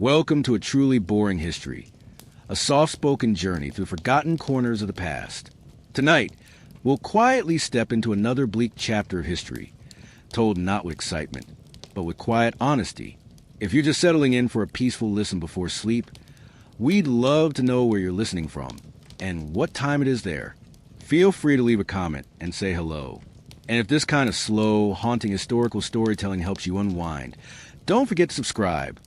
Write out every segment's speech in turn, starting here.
Welcome to a truly boring history, a soft-spoken journey through forgotten corners of the past. Tonight, we'll quietly step into another bleak chapter of history, told not with excitement, but with quiet honesty. If you're just settling in for a peaceful listen before sleep, we'd love to know where you're listening from and what time it is there. Feel free to leave a comment and say hello. And if this kind of slow, haunting historical storytelling helps you unwind, don't forget to subscribe.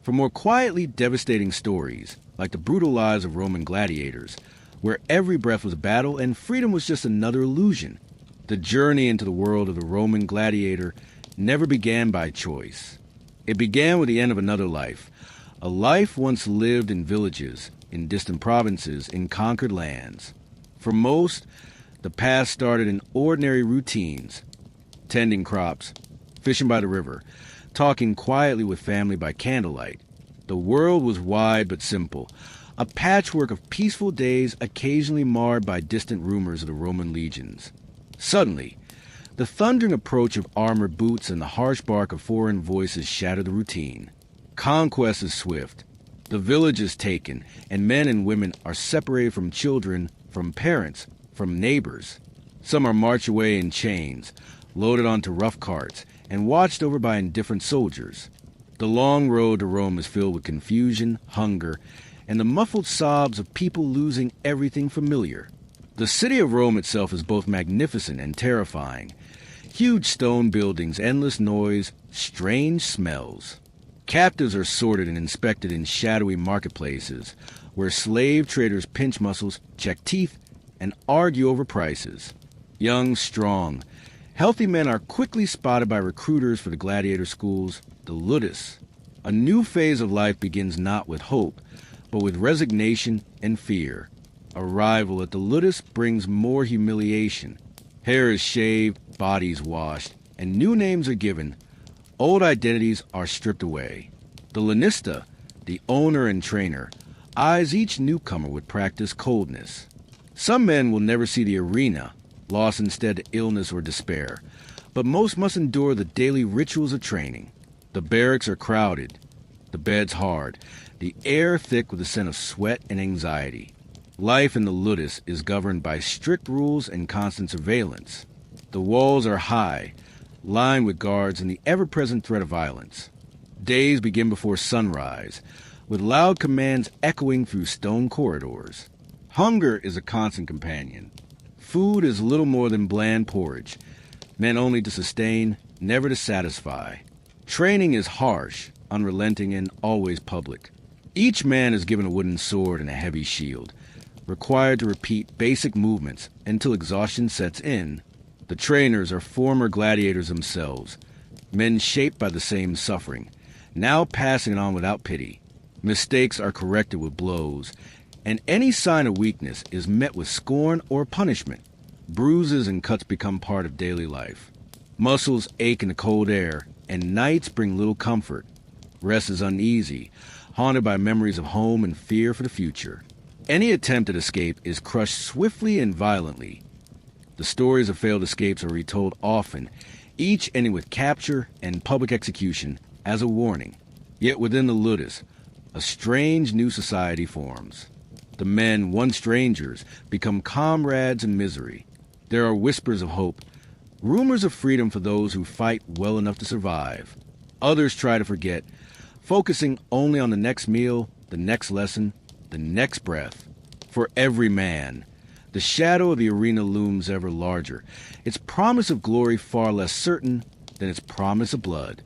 For more quietly devastating stories, like the brutal lives of Roman gladiators, where every breath was a battle and freedom was just another illusion, the journey into the world of the Roman gladiator never began by choice. It began with the end of another life, a life once lived in villages, in distant provinces, in conquered lands. For most, the past started in ordinary routines, tending crops, fishing by the river, talking quietly with family by candlelight. The world was wide but simple, a patchwork of peaceful days occasionally marred by distant rumors of the Roman legions. Suddenly, the thundering approach of armored boots and the harsh bark of foreign voices shattered the routine. Conquest is swift. The village is taken, and men and women are separated from children, from parents, from neighbors. Some are marched away in chains, loaded onto rough carts, and watched over by indifferent soldiers. The long road to Rome is filled with confusion, hunger, and the muffled sobs of people losing everything familiar. The city of Rome itself is both magnificent and terrifying. Huge stone buildings, endless noise, strange smells. Captives are sorted and inspected in shadowy marketplaces, where slave traders pinch muscles, check teeth, and argue over prices. Young, strong, healthy men are quickly spotted by recruiters for the gladiator schools, the ludus. A new phase of life begins not with hope, but with resignation and fear. Arrival at the ludus brings more humiliation. Hair is shaved, bodies washed, and new names are given. Old identities are stripped away. The lanista, the owner and trainer, eyes each newcomer with practiced coldness. Some men will never see the arena, lost instead to illness or despair, but most must endure the daily rituals of training. The barracks are crowded, the beds hard, the air thick with the scent of sweat and anxiety. Life in the ludus is governed by strict rules and constant surveillance. The walls are high, lined with guards and the ever-present threat of violence. Days begin before sunrise, with loud commands echoing through stone corridors. Hunger is a constant companion. Food is little more than bland porridge, meant only to sustain, never to satisfy. Training is harsh, unrelenting, and always public. Each man is given a wooden sword and a heavy shield, required to repeat basic movements until exhaustion sets in. The trainers are former gladiators themselves, men shaped by the same suffering, now passing it on without pity. Mistakes are corrected with blows, and any sign of weakness is met with scorn or punishment. Bruises and cuts become part of daily life. Muscles ache in the cold air, and nights bring little comfort. Rest is uneasy, haunted by memories of home and fear for the future. Any attempt at escape is crushed swiftly and violently. The stories of failed escapes are retold often, each ending with capture and public execution as a warning. Yet within the ludus, a strange new society forms. The men, once strangers, become comrades in misery. There are whispers of hope, rumors of freedom for those who fight well enough to survive. Others try to forget, focusing only on the next meal, the next lesson, the next breath. For every man, the shadow of the arena looms ever larger, its promise of glory far less certain than its promise of blood.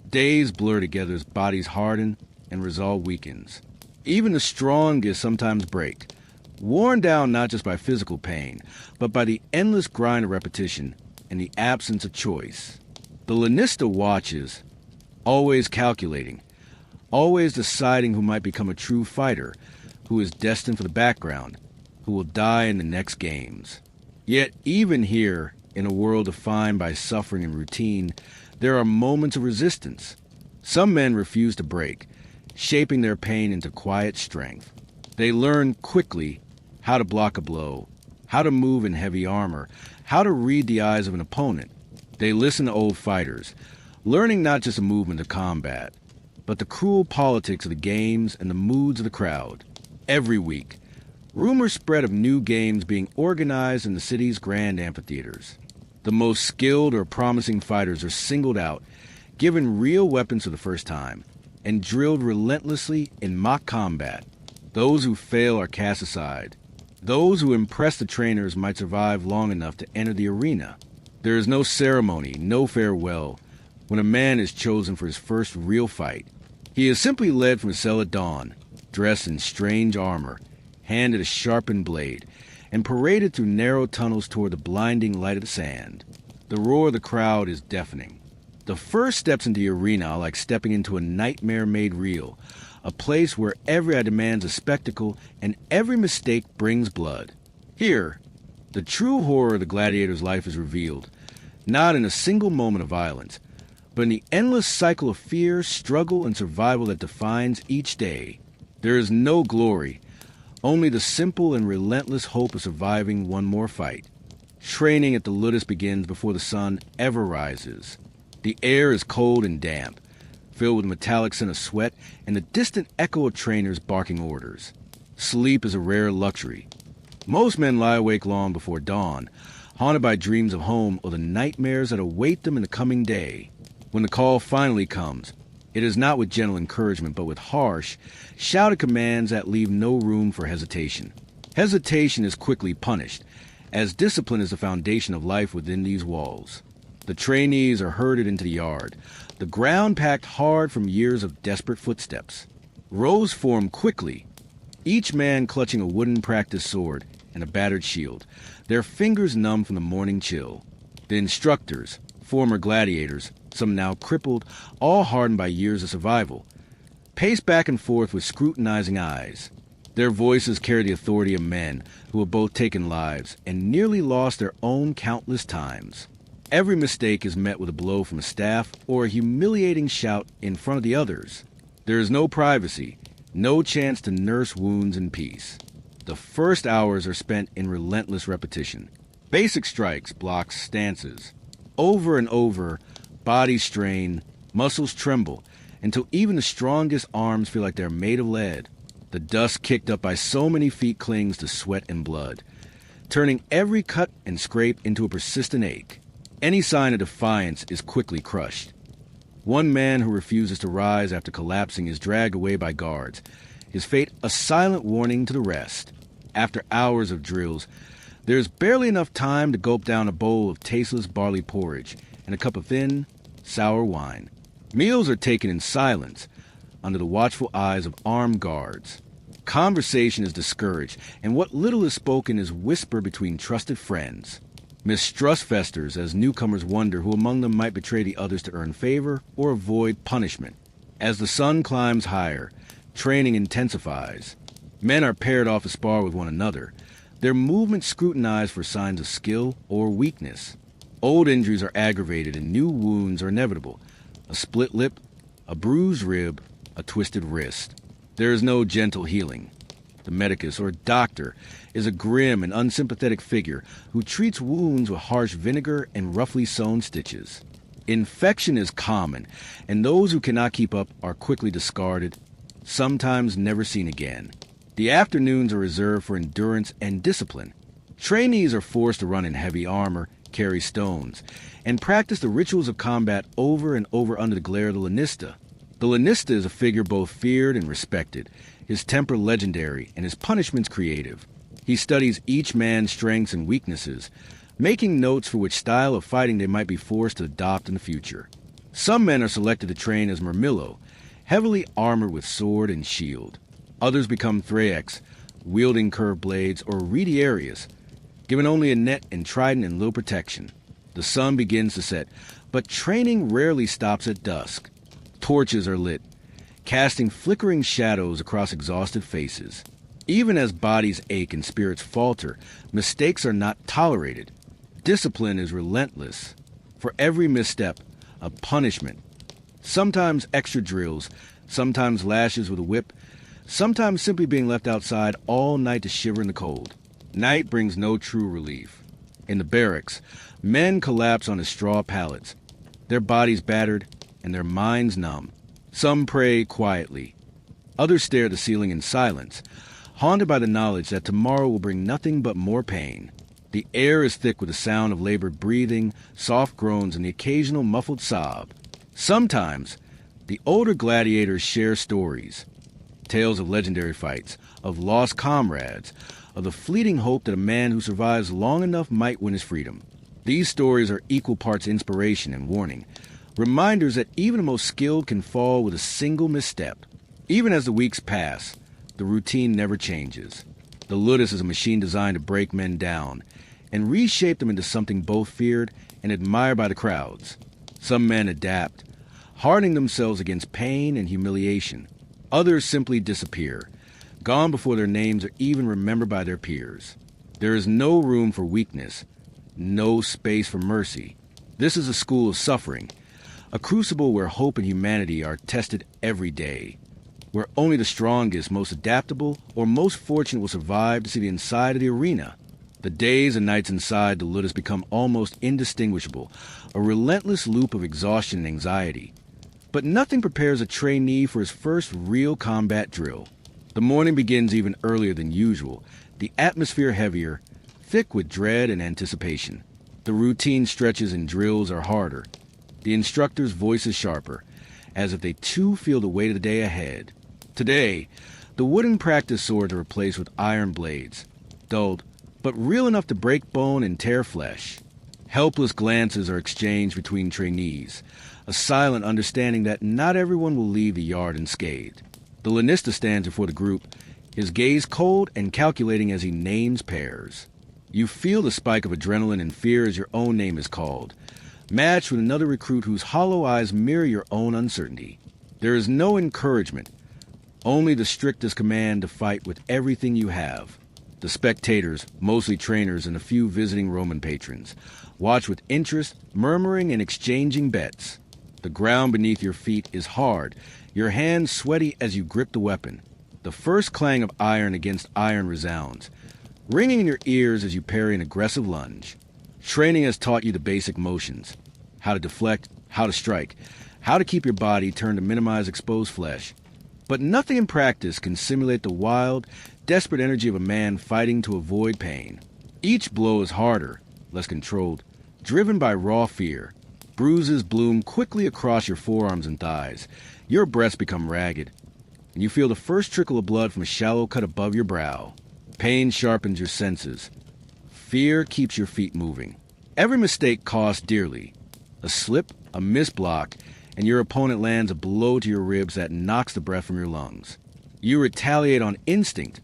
Days blur together as bodies harden and resolve weakens. Even the strongest sometimes break, worn down not just by physical pain, but by the endless grind of repetition and the absence of choice. The lanista watches, always calculating, always deciding who might become a true fighter, who is destined for the background, who will die in the next games. Yet even here, in a world defined by suffering and routine, there are moments of resistance. Some men refuse to break, shaping their pain into quiet strength. They learn quickly how to block a blow, how to move in heavy armor, how to read the eyes of an opponent. They listen to old fighters, learning not just a movement of combat, but the cruel politics of the games and the moods of the crowd. Every week, rumors spread of new games being organized in the city's grand amphitheaters. The most skilled or promising fighters are singled out, given real weapons for the first time, and drilled relentlessly in mock combat. Those who fail are cast aside. Those who impress the trainers might survive long enough to enter the arena. There is no ceremony, no farewell, when a man is chosen for his first real fight. He is simply led from his cell at dawn, dressed in strange armor, handed a sharpened blade, and paraded through narrow tunnels toward the blinding light of the sand. The roar of the crowd is deafening. The first steps into the arena are like stepping into a nightmare made real, a place where every eye demands a spectacle and every mistake brings blood. Here, the true horror of the gladiator's life is revealed, not in a single moment of violence, but in the endless cycle of fear, struggle, and survival that defines each day. There is no glory, only the simple and relentless hope of surviving one more fight. Training at the Ludus begins before the sun ever rises. The air is cold and damp, filled with metallic scent of sweat and the distant echo of trainers barking orders. Sleep is a rare luxury. Most men lie awake long before dawn, haunted by dreams of home or the nightmares that await them in the coming day. When the call finally comes, it is not with gentle encouragement, but with harsh, shouted commands that leave no room for hesitation. Hesitation is quickly punished, as discipline is the foundation of life within these walls. The trainees are herded into the yard, the ground packed hard from years of desperate footsteps. Rows form quickly, each man clutching a wooden practice sword and a battered shield, their fingers numb from the morning chill. The instructors, former gladiators, some now crippled, all hardened by years of survival, pace back and forth with scrutinizing eyes. Their voices carry the authority of men who have both taken lives and nearly lost their own countless times. Every mistake is met with a blow from a staff or a humiliating shout in front of the others. There is no privacy, no chance to nurse wounds in peace. The first hours are spent in relentless repetition. Basic strikes, blocks, stances. Over and over, bodies strain, muscles tremble, until even the strongest arms feel like they're made of lead. The dust kicked up by so many feet clings to sweat and blood, turning every cut and scrape into a persistent ache. Any sign of defiance is quickly crushed. One man who refuses to rise after collapsing is dragged away by guards, his fate a silent warning to the rest. After hours of drills, there's barely enough time to gulp down a bowl of tasteless barley porridge and a cup of thin, sour wine. Meals are taken in silence, under the watchful eyes of armed guards. Conversation is discouraged, and what little is spoken is whispered between trusted friends. Mistrust festers as newcomers wonder who among them might betray the others to earn favor or avoid punishment. As the sun climbs higher, training intensifies. Men are paired off to spar with one another, their movements scrutinized for signs of skill or weakness. Old injuries are aggravated and new wounds are inevitable. A split lip, a bruised rib, a twisted wrist. There is no gentle healing. The medicus, or doctor, is a grim and unsympathetic figure who treats wounds with harsh vinegar and roughly sewn stitches. Infection is common, and those who cannot keep up are quickly discarded, sometimes never seen again. The afternoons are reserved for endurance and discipline. Trainees are forced to run in heavy armor, carry stones, and practice the rituals of combat over and over under the glare of the lanista. The lanista is a figure both feared and respected, his temper legendary and his punishments creative. He studies each man's strengths and weaknesses, making notes for which style of fighting they might be forced to adopt in the future. Some men are selected to train as Murmillo, heavily armored with sword and shield. Others become Thraex, wielding curved blades, or Retiarius, given only a net and trident and little protection. The sun begins to set, but training rarely stops at dusk. Torches are lit, casting flickering shadows across exhausted faces. Even as bodies ache and spirits falter, mistakes are not tolerated. Discipline is relentless. For every misstep, a punishment. Sometimes extra drills, sometimes lashes with a whip, sometimes simply being left outside all night to shiver in the cold. Night brings no true relief. In the barracks, men collapse on his straw pallets, their bodies battered and their minds numb. Some pray quietly. Others stare at the ceiling in silence, haunted by the knowledge that tomorrow will bring nothing but more pain. The air is thick with the sound of labored breathing, soft groans, and the occasional muffled sob. Sometimes, the older gladiators share stories. Tales of legendary fights, of lost comrades, of the fleeting hope that a man who survives long enough might win his freedom. These stories are equal parts inspiration and warning, reminders that even the most skilled can fall with a single misstep. Even as the weeks pass, the routine never changes. The ludus is a machine designed to break men down and reshape them into something both feared and admired by the crowds. Some men adapt, hardening themselves against pain and humiliation. Others simply disappear, gone before their names are even remembered by their peers. There is no room for weakness, no space for mercy. This is a school of suffering, a crucible where hope and humanity are tested every day, where only the strongest, most adaptable, or most fortunate will survive to see the inside of the arena. The days and nights inside the ludus become almost indistinguishable, a relentless loop of exhaustion and anxiety. But nothing prepares a trainee for his first real combat drill. The morning begins even earlier than usual, the atmosphere heavier, thick with dread and anticipation. The routine stretches and drills are harder. The instructor's voice is sharper, as if they too feel the weight of the day ahead. Today, the wooden practice swords are replaced with iron blades, dulled, but real enough to break bone and tear flesh. Helpless glances are exchanged between trainees, a silent understanding that not everyone will leave the yard unscathed. The lanista stands before the group, his gaze cold and calculating as he names pairs. You feel the spike of adrenaline and fear as your own name is called, matched with another recruit whose hollow eyes mirror your own uncertainty. There is no encouragement, only the strictest command to fight with everything you have. The spectators, mostly trainers and a few visiting Roman patrons, watch with interest, murmuring and exchanging bets. The ground beneath your feet is hard, your hands sweaty as you grip the weapon. The first clang of iron against iron resounds, ringing in your ears as you parry an aggressive lunge. Training has taught you the basic motions: how to deflect, how to strike, how to keep your body turned to minimize exposed flesh. But nothing in practice can simulate the wild, desperate energy of a man fighting to avoid pain. Each blow is harder, less controlled, driven by raw fear. Bruises bloom quickly across your forearms and thighs. Your breasts become ragged, and you feel the first trickle of blood from a shallow cut above your brow. Pain sharpens your senses. Fear keeps your feet moving. Every mistake costs dearly. A slip, a missed block, and your opponent lands a blow to your ribs that knocks the breath from your lungs. You retaliate on instinct,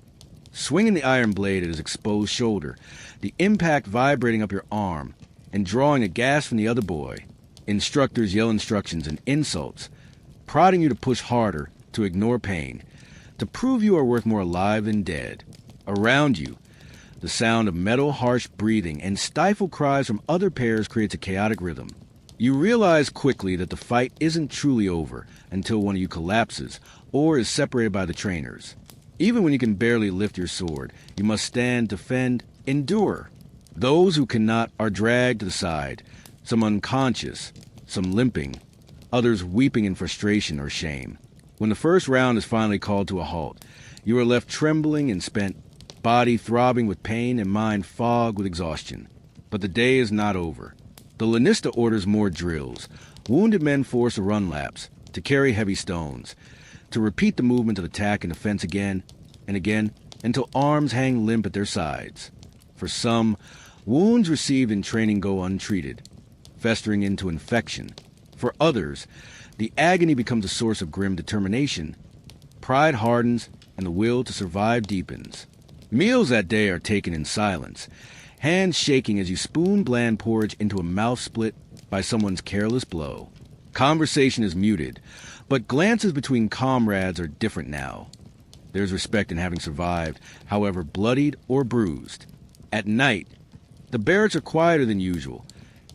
swinging the iron blade at his exposed shoulder, the impact vibrating up your arm, and drawing a gasp from the other boy. Instructors yell instructions and insults, prodding you to push harder, to ignore pain, to prove you are worth more alive than dead. Around you, the sound of metal harsh breathing and stifled cries from other pairs creates a chaotic rhythm. You realize quickly that the fight isn't truly over until one of you collapses or is separated by the trainers. Even when you can barely lift your sword, you must stand, defend, endure. Those who cannot are dragged to the side, some unconscious, some limping, others weeping in frustration or shame. When the first round is finally called to a halt, you are left trembling and spent, body throbbing with pain and mind fogged with exhaustion. But the day is not over. The lanista orders more drills. Wounded men forced to run laps, to carry heavy stones, to repeat the movement of attack and defense again and again until arms hang limp at their sides. For some, wounds received in training go untreated, festering into infection. For others, the agony becomes a source of grim determination. Pride hardens and the will to survive deepens. Meals that day are taken in silence, hands shaking as you spoon bland porridge into a mouth split by someone's careless blow. Conversation is muted, but glances between comrades are different now. There's respect in having survived, however bloodied or bruised. At night, the barracks are quieter than usual,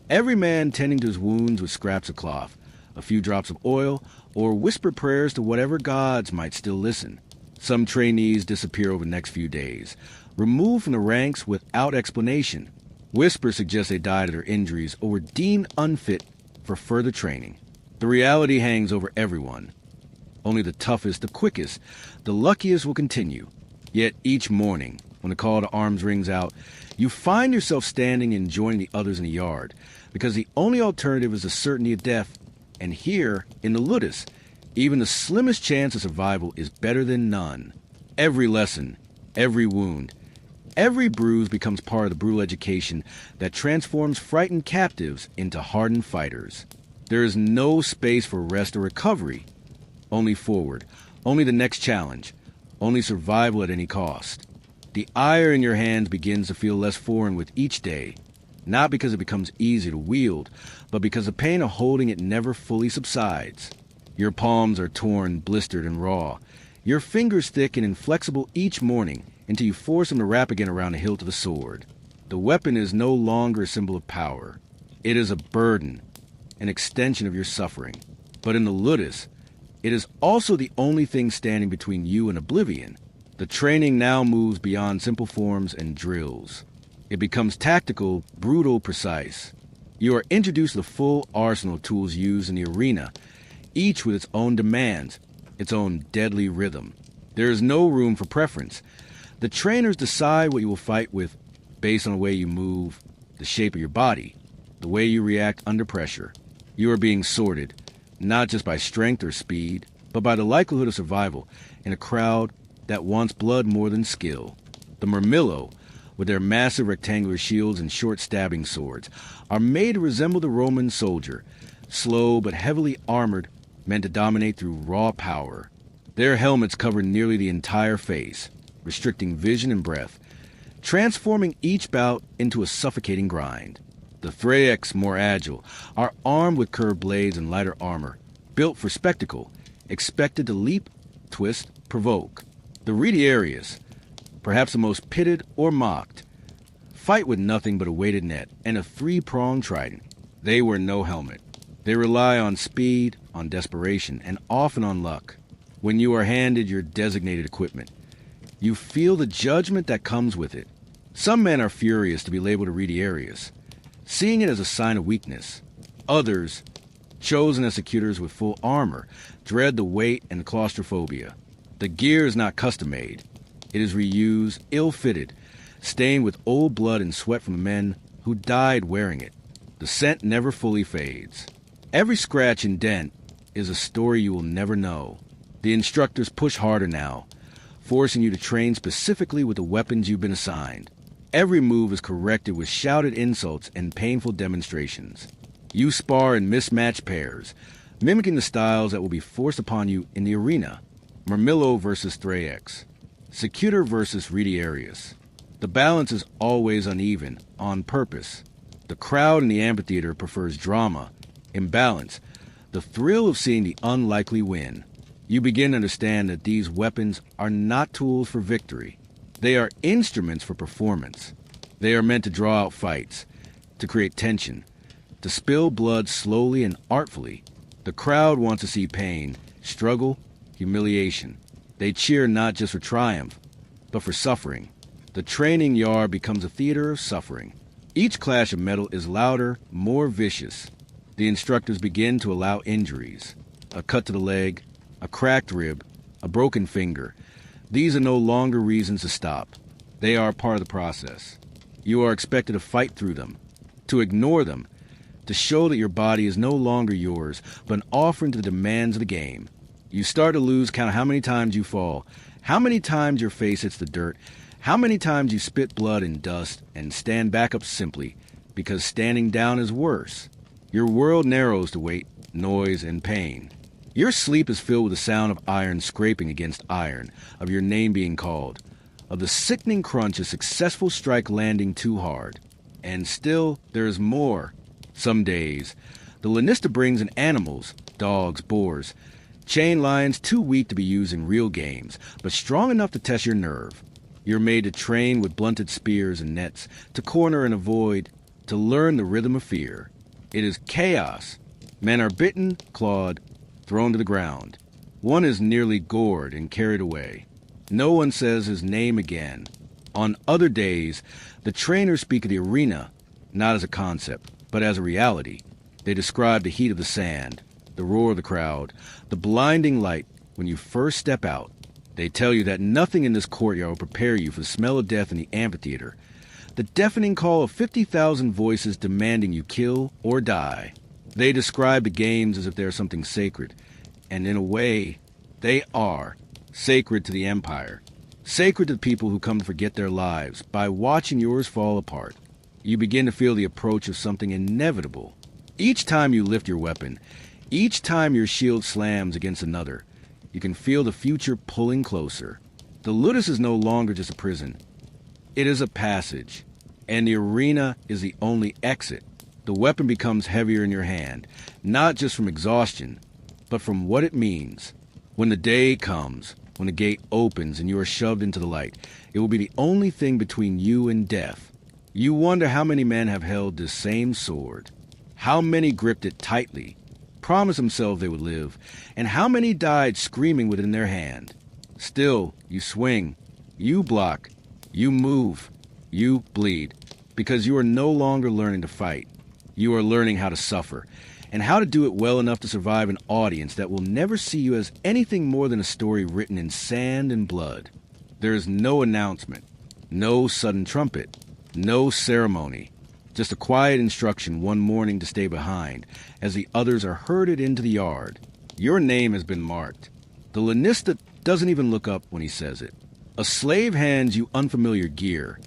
every man tending to his wounds with scraps of cloth, a few drops of oil, or whispered prayers to whatever gods might still listen. Some trainees disappear over the next few days, removed from the ranks without explanation. Whispers suggest they died of their injuries or were deemed unfit for further training. The reality hangs over everyone. Only the toughest, the quickest, the luckiest will continue. Yet each morning, when the call to arms rings out, you find yourself standing and joining the others in the yard, because the only alternative is the certainty of death. And here, in the Ludus, even the slimmest chance of survival is better than none. Every lesson, every wound, every bruise becomes part of the brutal education that transforms frightened captives into hardened fighters. There is no space for rest or recovery. Only forward, only the next challenge, only survival at any cost. The ire in your hands begins to feel less foreign with each day, not because it becomes easier to wield, but because the pain of holding it never fully subsides. Your palms are torn, blistered, and raw. Your fingers thick and inflexible each morning until you force them to wrap again around the hilt of the sword. The weapon is no longer a symbol of power. It is a burden, an extension of your suffering. But in the Ludus, it is also the only thing standing between you and oblivion. The training now moves beyond simple forms and drills. It becomes tactical, brutal, precise. You are introduced to the full arsenal of tools used in the arena, each with its own demands, its own deadly rhythm. There is no room for preference. The trainers decide what you will fight with based on the way you move, the shape of your body, the way you react under pressure. You are being sorted, not just by strength or speed, but by the likelihood of survival in a crowd that wants blood more than skill. The Murmillo, with their massive rectangular shields and short stabbing swords, are made to resemble the Roman soldier, slow but heavily armored, meant to dominate through raw power. Their helmets cover nearly the entire face, restricting vision and breath, transforming each bout into a suffocating grind. The Thraex, more agile, are armed with curved blades and lighter armor, built for spectacle, expected to leap, twist, provoke. The Retiarius, perhaps the most pitted or mocked, fight with nothing but a weighted net and a three-pronged trident. They wear no helmet. They rely on speed, on desperation, and often on luck. When you are handed your designated equipment, you feel the judgment that comes with it. Some men are furious to be labeled a Retiarius, seeing it as a sign of weakness. Others, chosen executors with full armor, dread the weight and claustrophobia. The gear is not custom-made. It is reused, ill-fitted, stained with old blood and sweat from the men who died wearing it. The scent never fully fades. Every scratch and dent is a story you will never know. The instructors push harder now, forcing you to train specifically with the weapons you've been assigned. Every move is corrected with shouted insults and painful demonstrations. You spar in mismatched pairs, mimicking the styles that will be forced upon you in the arena. Murmillo versus Thraex, Secutor versus Retiarius. The balance is always uneven, on purpose. The crowd in the amphitheater prefers drama, imbalance, the thrill of seeing the unlikely win. You begin to understand that these weapons are not tools for victory. They are instruments for performance. They are meant to draw out fights, to create tension, to spill blood slowly and artfully. The crowd wants to see pain, struggle, humiliation. They cheer not just for triumph, but for suffering. The training yard becomes a theater of suffering. Each clash of metal is louder, more vicious. The instructors begin to allow injuries. A cut to the leg, a cracked rib, a broken finger. These are no longer reasons to stop. They are part of the process. You are expected to fight through them, to ignore them, to show that your body is no longer yours, but an offering to the demands of the game. You start to lose count of how many times you fall, how many times your face hits the dirt, how many times you spit blood and dust and stand back up simply, because standing down is worse. Your world narrows to weight, noise, and pain. Your sleep is filled with the sound of iron scraping against iron, of your name being called, of the sickening crunch of successful strike landing too hard. And still, there is more. Some days, the Lanista brings in animals, dogs, boars, chain lions too weak to be used in real games, but strong enough to test your nerve. You're made to train with blunted spears and nets, to corner and avoid, to learn the rhythm of fear. It is chaos. Men are bitten, clawed, thrown to the ground. One is nearly gored and carried away. No one says his name again. On other days, the trainers speak of the arena, not as a concept, but as a reality. They describe the heat of the sand, the roar of the crowd, the blinding light, when you first step out. They tell you that nothing in this courtyard will prepare you for the smell of death in the amphitheater, the deafening call of 50,000 voices demanding you kill or die. They describe the games as if they are something sacred, and in a way, they are sacred to the Empire, sacred to the people who come to forget their lives by watching yours fall apart. You begin to feel the approach of something inevitable. Each time you lift your weapon, each time your shield slams against another, you can feel the future pulling closer. The ludus is no longer just a prison. It is a passage, and the arena is the only exit. The weapon becomes heavier in your hand, not just from exhaustion, but from what it means. When the day comes, when the gate opens and you are shoved into the light, it will be the only thing between you and death. You wonder how many men have held this same sword, how many gripped it tightly, promised themselves they would live, and how many died screaming within their hand. Still, you swing, you block, you move, you bleed, because you are no longer learning to fight. You are learning how to suffer, and how to do it well enough to survive an audience that will never see you as anything more than a story written in sand and blood. There is no announcement, no sudden trumpet, no ceremony. Just a quiet instruction one morning to stay behind as the others are herded into the yard. Your name has been marked. The lanista doesn't even look up when he says it. A slave hands you unfamiliar gear,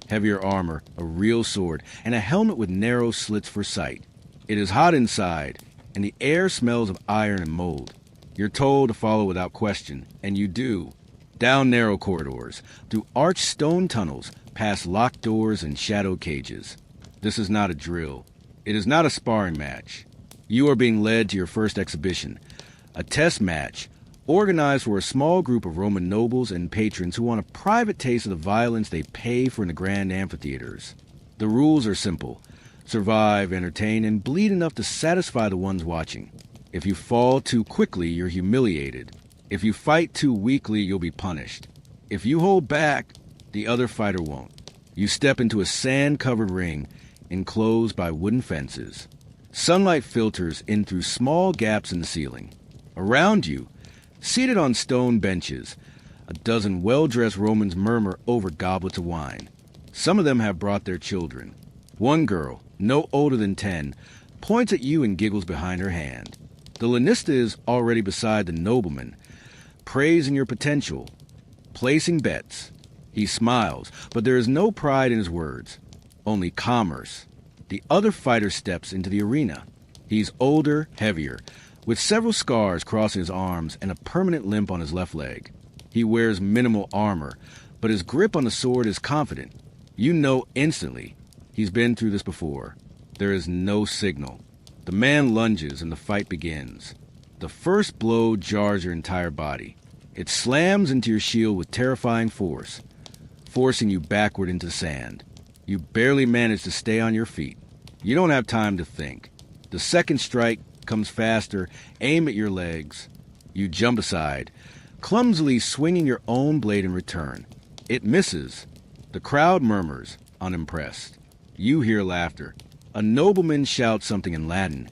heavier armor, a real sword, and a helmet with narrow slits for sight. It is hot inside, and the air smells of iron and mold. You're told to follow without question, and you do. Down narrow corridors, through arched stone tunnels, past locked doors and shadow cages. This is not a drill. It is not a sparring match. You are being led to your first exhibition, a test match, organized for a small group of Roman nobles and patrons who want a private taste of the violence they pay for in the grand amphitheaters. The rules are simple. Survive, entertain, and bleed enough to satisfy the ones watching. If you fall too quickly, you're humiliated. If you fight too weakly, you'll be punished. If you hold back, the other fighter won't. You step into a sand-covered ring, enclosed by wooden fences. Sunlight filters in through small gaps in the ceiling. Around you, seated on stone benches, a dozen well-dressed Romans murmur over goblets of wine. Some of them have brought their children. One girl, no older than 10, points at you and giggles behind her hand. The lanista is already beside the nobleman, praising your potential, placing bets. He smiles, but there is no pride in his words, only commerce. The other fighter steps into the arena. He's older, heavier, with several scars crossing his arms and a permanent limp on his left leg. He wears minimal armor, but his grip on the sword is confident. You know instantly he's been through this before. There is no signal. The man lunges and the fight begins. The first blow jars your entire body. It slams into your shield with terrifying force, forcing you backward into the sand. You barely manage to stay on your feet. You don't have time to think. The second strike comes faster, aim at your legs. You jump aside, clumsily swinging your own blade in return. It misses. The crowd murmurs, unimpressed. You hear laughter. A nobleman shouts something in Latin,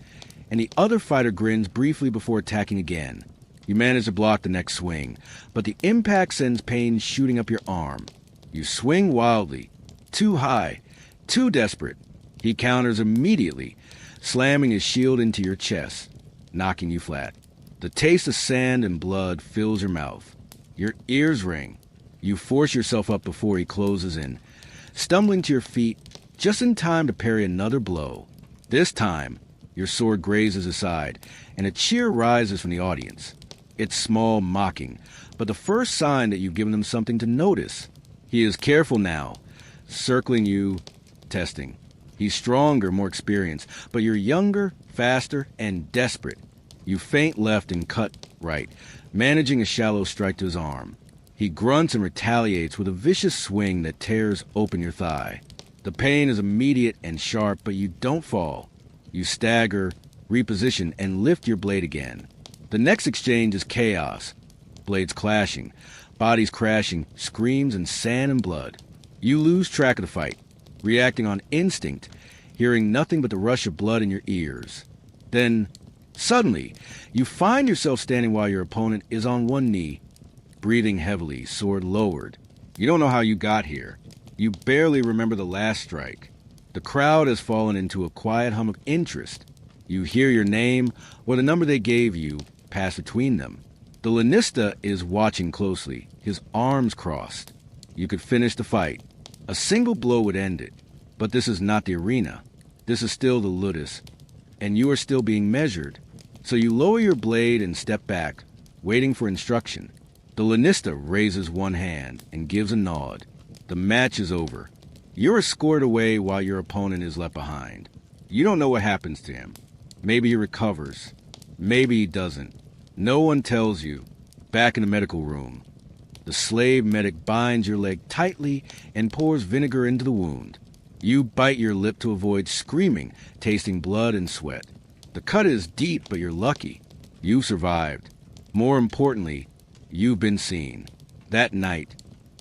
and the other fighter grins briefly before attacking again. You manage to block the next swing, but the impact sends pain shooting up your arm. You swing wildly, too high, too desperate. He counters immediately, slamming his shield into your chest, knocking you flat. The taste of sand and blood fills your mouth. Your ears ring. You force yourself up before he closes in, stumbling to your feet just in time to parry another blow. This time, your sword grazes aside, and a cheer rises from the audience. It's small, mocking, but the first sign that you've given them something to notice. He is careful now, circling you, testing. He's stronger, more experienced, but you're younger, faster, and desperate. You feint left and cut right, managing a shallow strike to his arm. He grunts and retaliates with a vicious swing that tears open your thigh. The pain is immediate and sharp, but you don't fall. You stagger, reposition, and lift your blade again. The next exchange is chaos. Blades clashing, bodies crashing, screams and sand and blood. You lose track of the fight, reacting on instinct, hearing nothing but the rush of blood in your ears. Then, Suddenly, you find yourself standing while your opponent is on one knee, breathing heavily, sword lowered. You don't know how you got here. You barely remember the last strike. The crowd has fallen into a quiet hum of interest. You hear your name or the number they gave you pass between them. The lanista is watching closely, his arms crossed. You could finish the fight. A single blow would end it. But this is not the arena. This is still the ludus, and you are still being measured. So you lower your blade and step back, waiting for instruction. The lanista raises one hand and gives a nod. The match is over. You're escorted away while your opponent is left behind. You don't know what happens to him. Maybe he recovers. Maybe he doesn't. No one tells you. Back in the medical room, the slave medic binds your leg tightly and pours vinegar into the wound. You bite your lip to avoid screaming, tasting blood and sweat. The cut is deep, but you're lucky. You survived. More importantly, you've been seen. That night,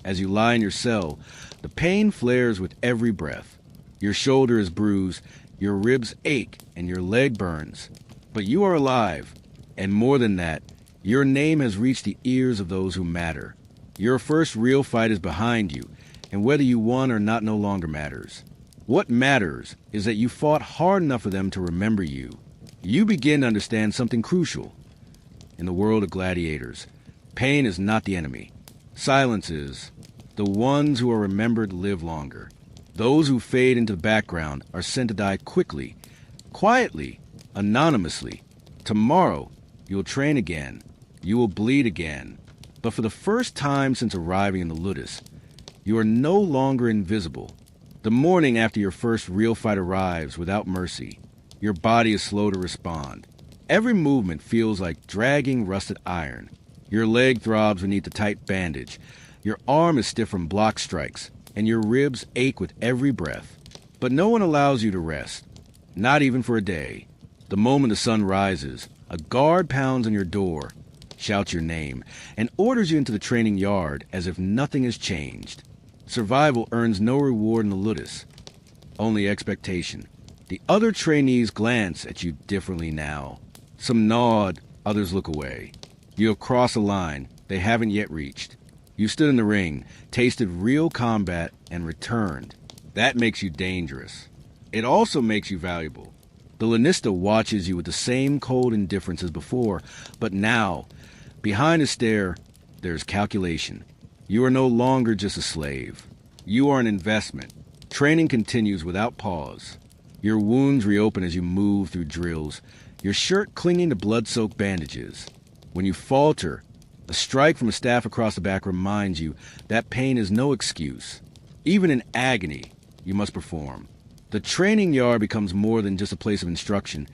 as you lie in your cell, the pain flares with every breath. Your shoulder is bruised, your ribs ache, and your leg burns. But you are alive. And more than that, your name has reached the ears of those who matter. Your first real fight is behind you, and whether you won or not no longer matters. What matters is that you fought hard enough for them to remember you. You begin to understand something crucial. In the world of gladiators, pain is not the enemy. Silence is. The ones who are remembered live longer. Those who fade into the background are sent to die quickly, quietly, anonymously. Tomorrow, you'll train again. You will bleed again. But for the first time since arriving in the ludus, you are no longer invisible. The morning after your first real fight arrives without mercy, your body is slow to respond. Every movement feels like dragging rusted iron. Your leg throbs beneath the tight bandage. Your arm is stiff from block strikes, and your ribs ache with every breath. But no one allows you to rest, not even for a day. The moment the sun rises, a guard pounds on your door, shouts your name, and orders you into the training yard as if nothing has changed. Survival earns no reward in the ludus, only expectation. The other trainees glance at you differently now. Some nod, others look away. You have crossed a line they haven't yet reached. You stood in the ring, tasted real combat, and returned. That makes you dangerous. It also makes you valuable. The lanista watches you with the same cold indifference as before, but now, behind a stare, there's calculation. You are no longer just a slave. You are an investment. Training continues without pause. Your wounds reopen as you move through drills, your shirt clinging to blood-soaked bandages. When you falter, a strike from a staff across the back reminds you that pain is no excuse. Even in agony, you must perform. The training yard becomes more than just a place of instruction.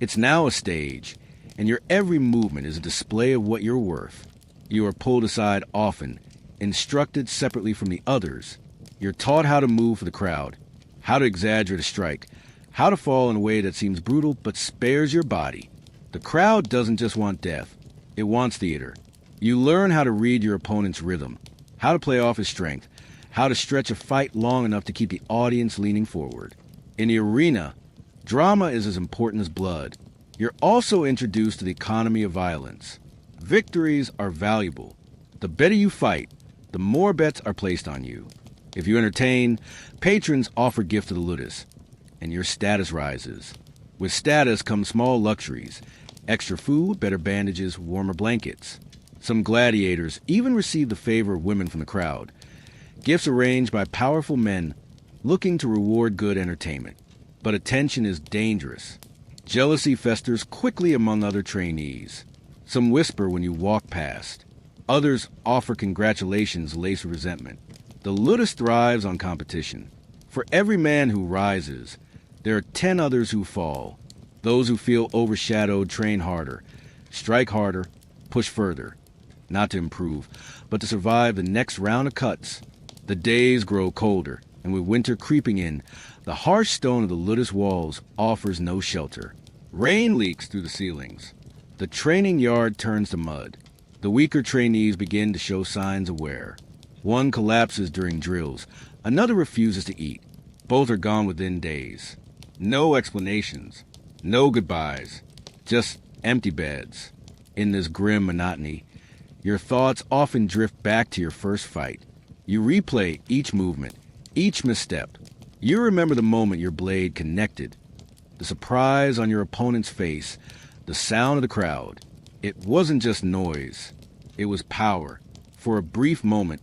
It's now a stage, and your every movement is a display of what you're worth. You are pulled aside often, instructed separately from the others. You're taught how to move for the crowd, how to exaggerate a strike, how to fall in a way that seems brutal but spares your body. The crowd doesn't just want death, it wants theater. You learn how to read your opponent's rhythm, how to play off his strength, how to stretch a fight long enough to keep the audience leaning forward. In the arena, drama is as important as blood. You're also introduced to the economy of violence. Victories are valuable. The better you fight, the more bets are placed on you. If you entertain, patrons offer gifts to the ludus, and your status rises. With status come small luxuries, extra food, better bandages, warmer blankets. Some gladiators even receive the favor of women from the crowd. Gifts arranged by powerful men looking to reward good entertainment. But attention is dangerous. Jealousy festers quickly among other trainees. Some whisper when you walk past. Others offer congratulations laced with resentment. The ludus thrives on competition. For every man who rises, there are 10 others who fall. Those who feel overshadowed train harder, strike harder, push further. Not to improve, but to survive the next round of cuts. The days grow colder, and with winter creeping in, the harsh stone of the ludus walls offers no shelter. Rain leaks through the ceilings. The training yard turns to mud. The weaker trainees begin to show signs of wear. One collapses during drills. Another refuses to eat. Both are gone within days. No explanations. No goodbyes. Just Empty beds. In this grim monotony, your thoughts often drift back to your first fight. You replay each movement, each misstep. You remember the moment your blade connected, the surprise on your opponent's face, the sound of the crowd. It wasn't just noise. It was power. For a brief moment,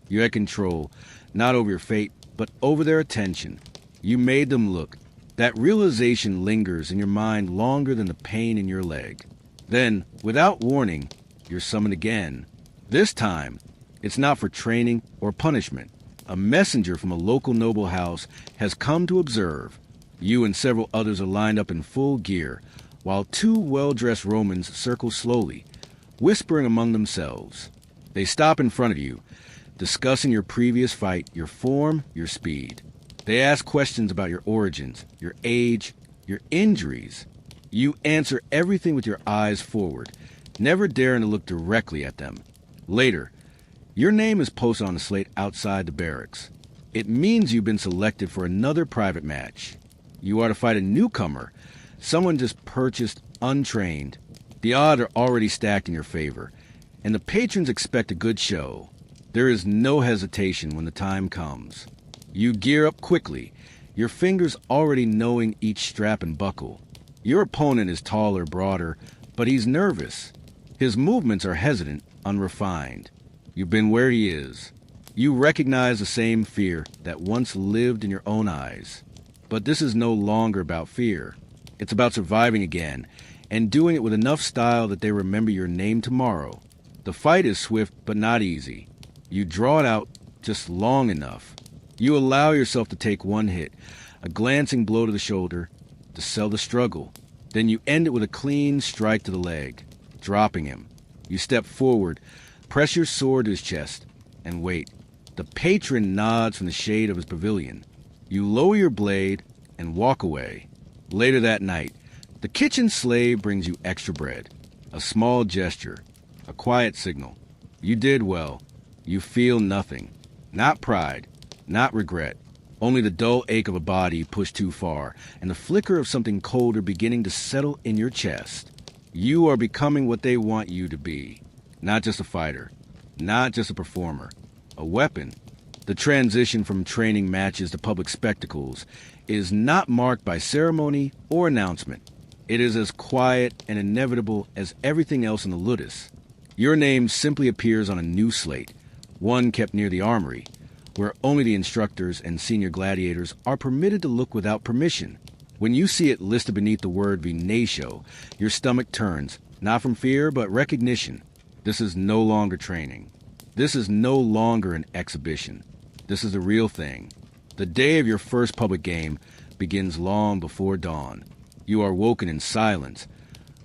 you had control, not over your fate, but over their attention. You made them look. That realization lingers in your mind longer than the pain in your leg. Then, without warning, you're summoned again. This time, it's not for training or punishment. A messenger from a local noble house has come to observe. You and several others are lined up in full gear, while two well-dressed Romans circle slowly, whispering among themselves. They stop in front of you, discussing your previous fight, your form, your speed. They ask questions about your origins, your age, your injuries. You answer everything with your eyes forward, never daring to look directly at them. Later, your name is posted on a slate outside the barracks. It means you've been selected for another private match. You are to fight a newcomer, someone just purchased, untrained. The odds are already stacked in your favor, and the patrons expect a good show. There is no hesitation when the time comes. You gear up quickly, your fingers already knowing each strap and buckle. Your opponent is taller, broader, but he's nervous. His movements are hesitant, unrefined. You've been where he is. You recognize the same fear that once lived in your own eyes. But this is no longer about fear. It's about surviving again, and doing it with enough style that they remember your name tomorrow. The fight is swift but not easy. You draw it out just long enough. You allow yourself to take one hit, a glancing blow to the shoulder, to sell the struggle. Then you end it with a clean strike to the leg, dropping him. You step forward, press your sword to his chest, and wait. The patron nods from the shade of his pavilion. You lower your blade and walk away. Later that night, the kitchen slave brings you extra bread. A small gesture, a quiet signal. You did well. You feel nothing. Not pride, not regret. Only the dull ache of a body pushed too far, and the flicker of something colder beginning to settle in your chest. You are becoming what they want you to be. Not just a fighter, not just a performer, a weapon. The transition from training matches to public spectacles is not marked by ceremony or announcement. It is as quiet and inevitable as everything else in the Ludus. Your name simply appears on a new slate, one kept near the armory, where only the instructors and senior gladiators are permitted to look without permission. When you see it listed beneath the word Venatio, your stomach turns, not from fear, but recognition. This is no longer training. This is no longer an exhibition. This is the real thing. The day of your first public game begins long before dawn. You are woken in silence,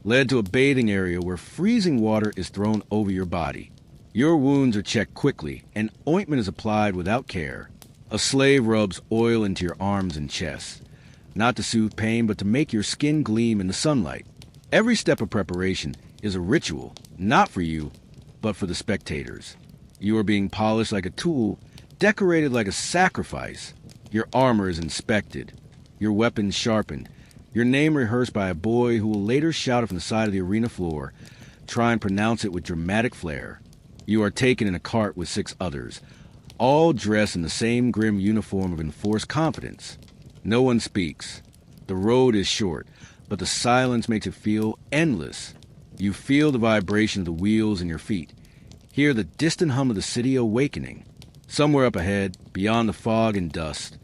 led to a bathing area where freezing water is thrown over your body. Your wounds are checked quickly, and ointment is applied without care. A slave rubs oil into your arms and chest, not to soothe pain, but to make your skin gleam in the sunlight. Every step of preparation is a ritual, not for you, but for the spectators. You are being polished like a tool, decorated like a sacrifice. Your armor is inspected, your weapons sharpened, your name rehearsed by a boy who will later shout it from the side of the arena floor, try and pronounce it with dramatic flair. You are taken in a cart with 6 others, all dressed in the same grim uniform of enforced confidence. No one speaks. The road is short, but the silence makes it feel endless. You feel the vibration of the wheels in your feet, hear the distant hum of the city awakening. Somewhere up ahead, beyond the fog and dust,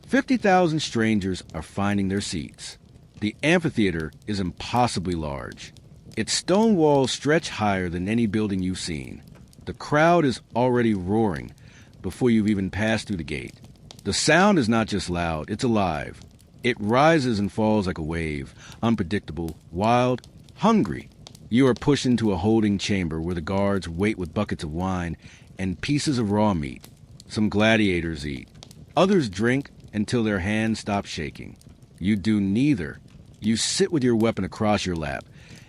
50,000 strangers are finding their seats. The amphitheater is impossibly large. Its stone walls stretch higher than any building you've seen. The crowd is already roaring before you've even passed through the gate. The sound is not just loud, it's alive. It rises and falls like a wave, unpredictable, wild, hungry. You are pushed into a holding chamber where the guards wait with buckets of wine and pieces of raw meat. Some gladiators eat. Others drink until their hands stop shaking. You do neither. You sit with your weapon across your lap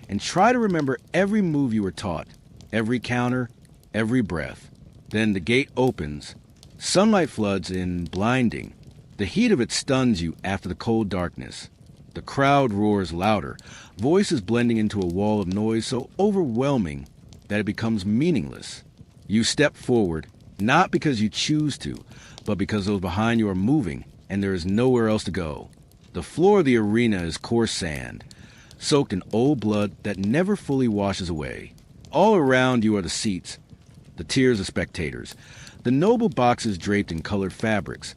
and try to remember every move you were taught, every counter, every breath. Then the gate opens. Sunlight floods in, blinding. The heat of it stuns you after the cold darkness. The crowd roars louder, voices blending into a wall of noise so overwhelming that it becomes meaningless. You step forward, not because you choose to, but because those behind you are moving and there is nowhere else to go. The floor of the arena is coarse sand, soaked in old blood that never fully washes away. All around you are the seats, the tiers of spectators, the noble boxes draped in colored fabrics,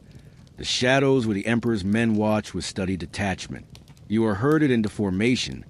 the shadows where the emperor's men watch with studied detachment. You are herded into formation,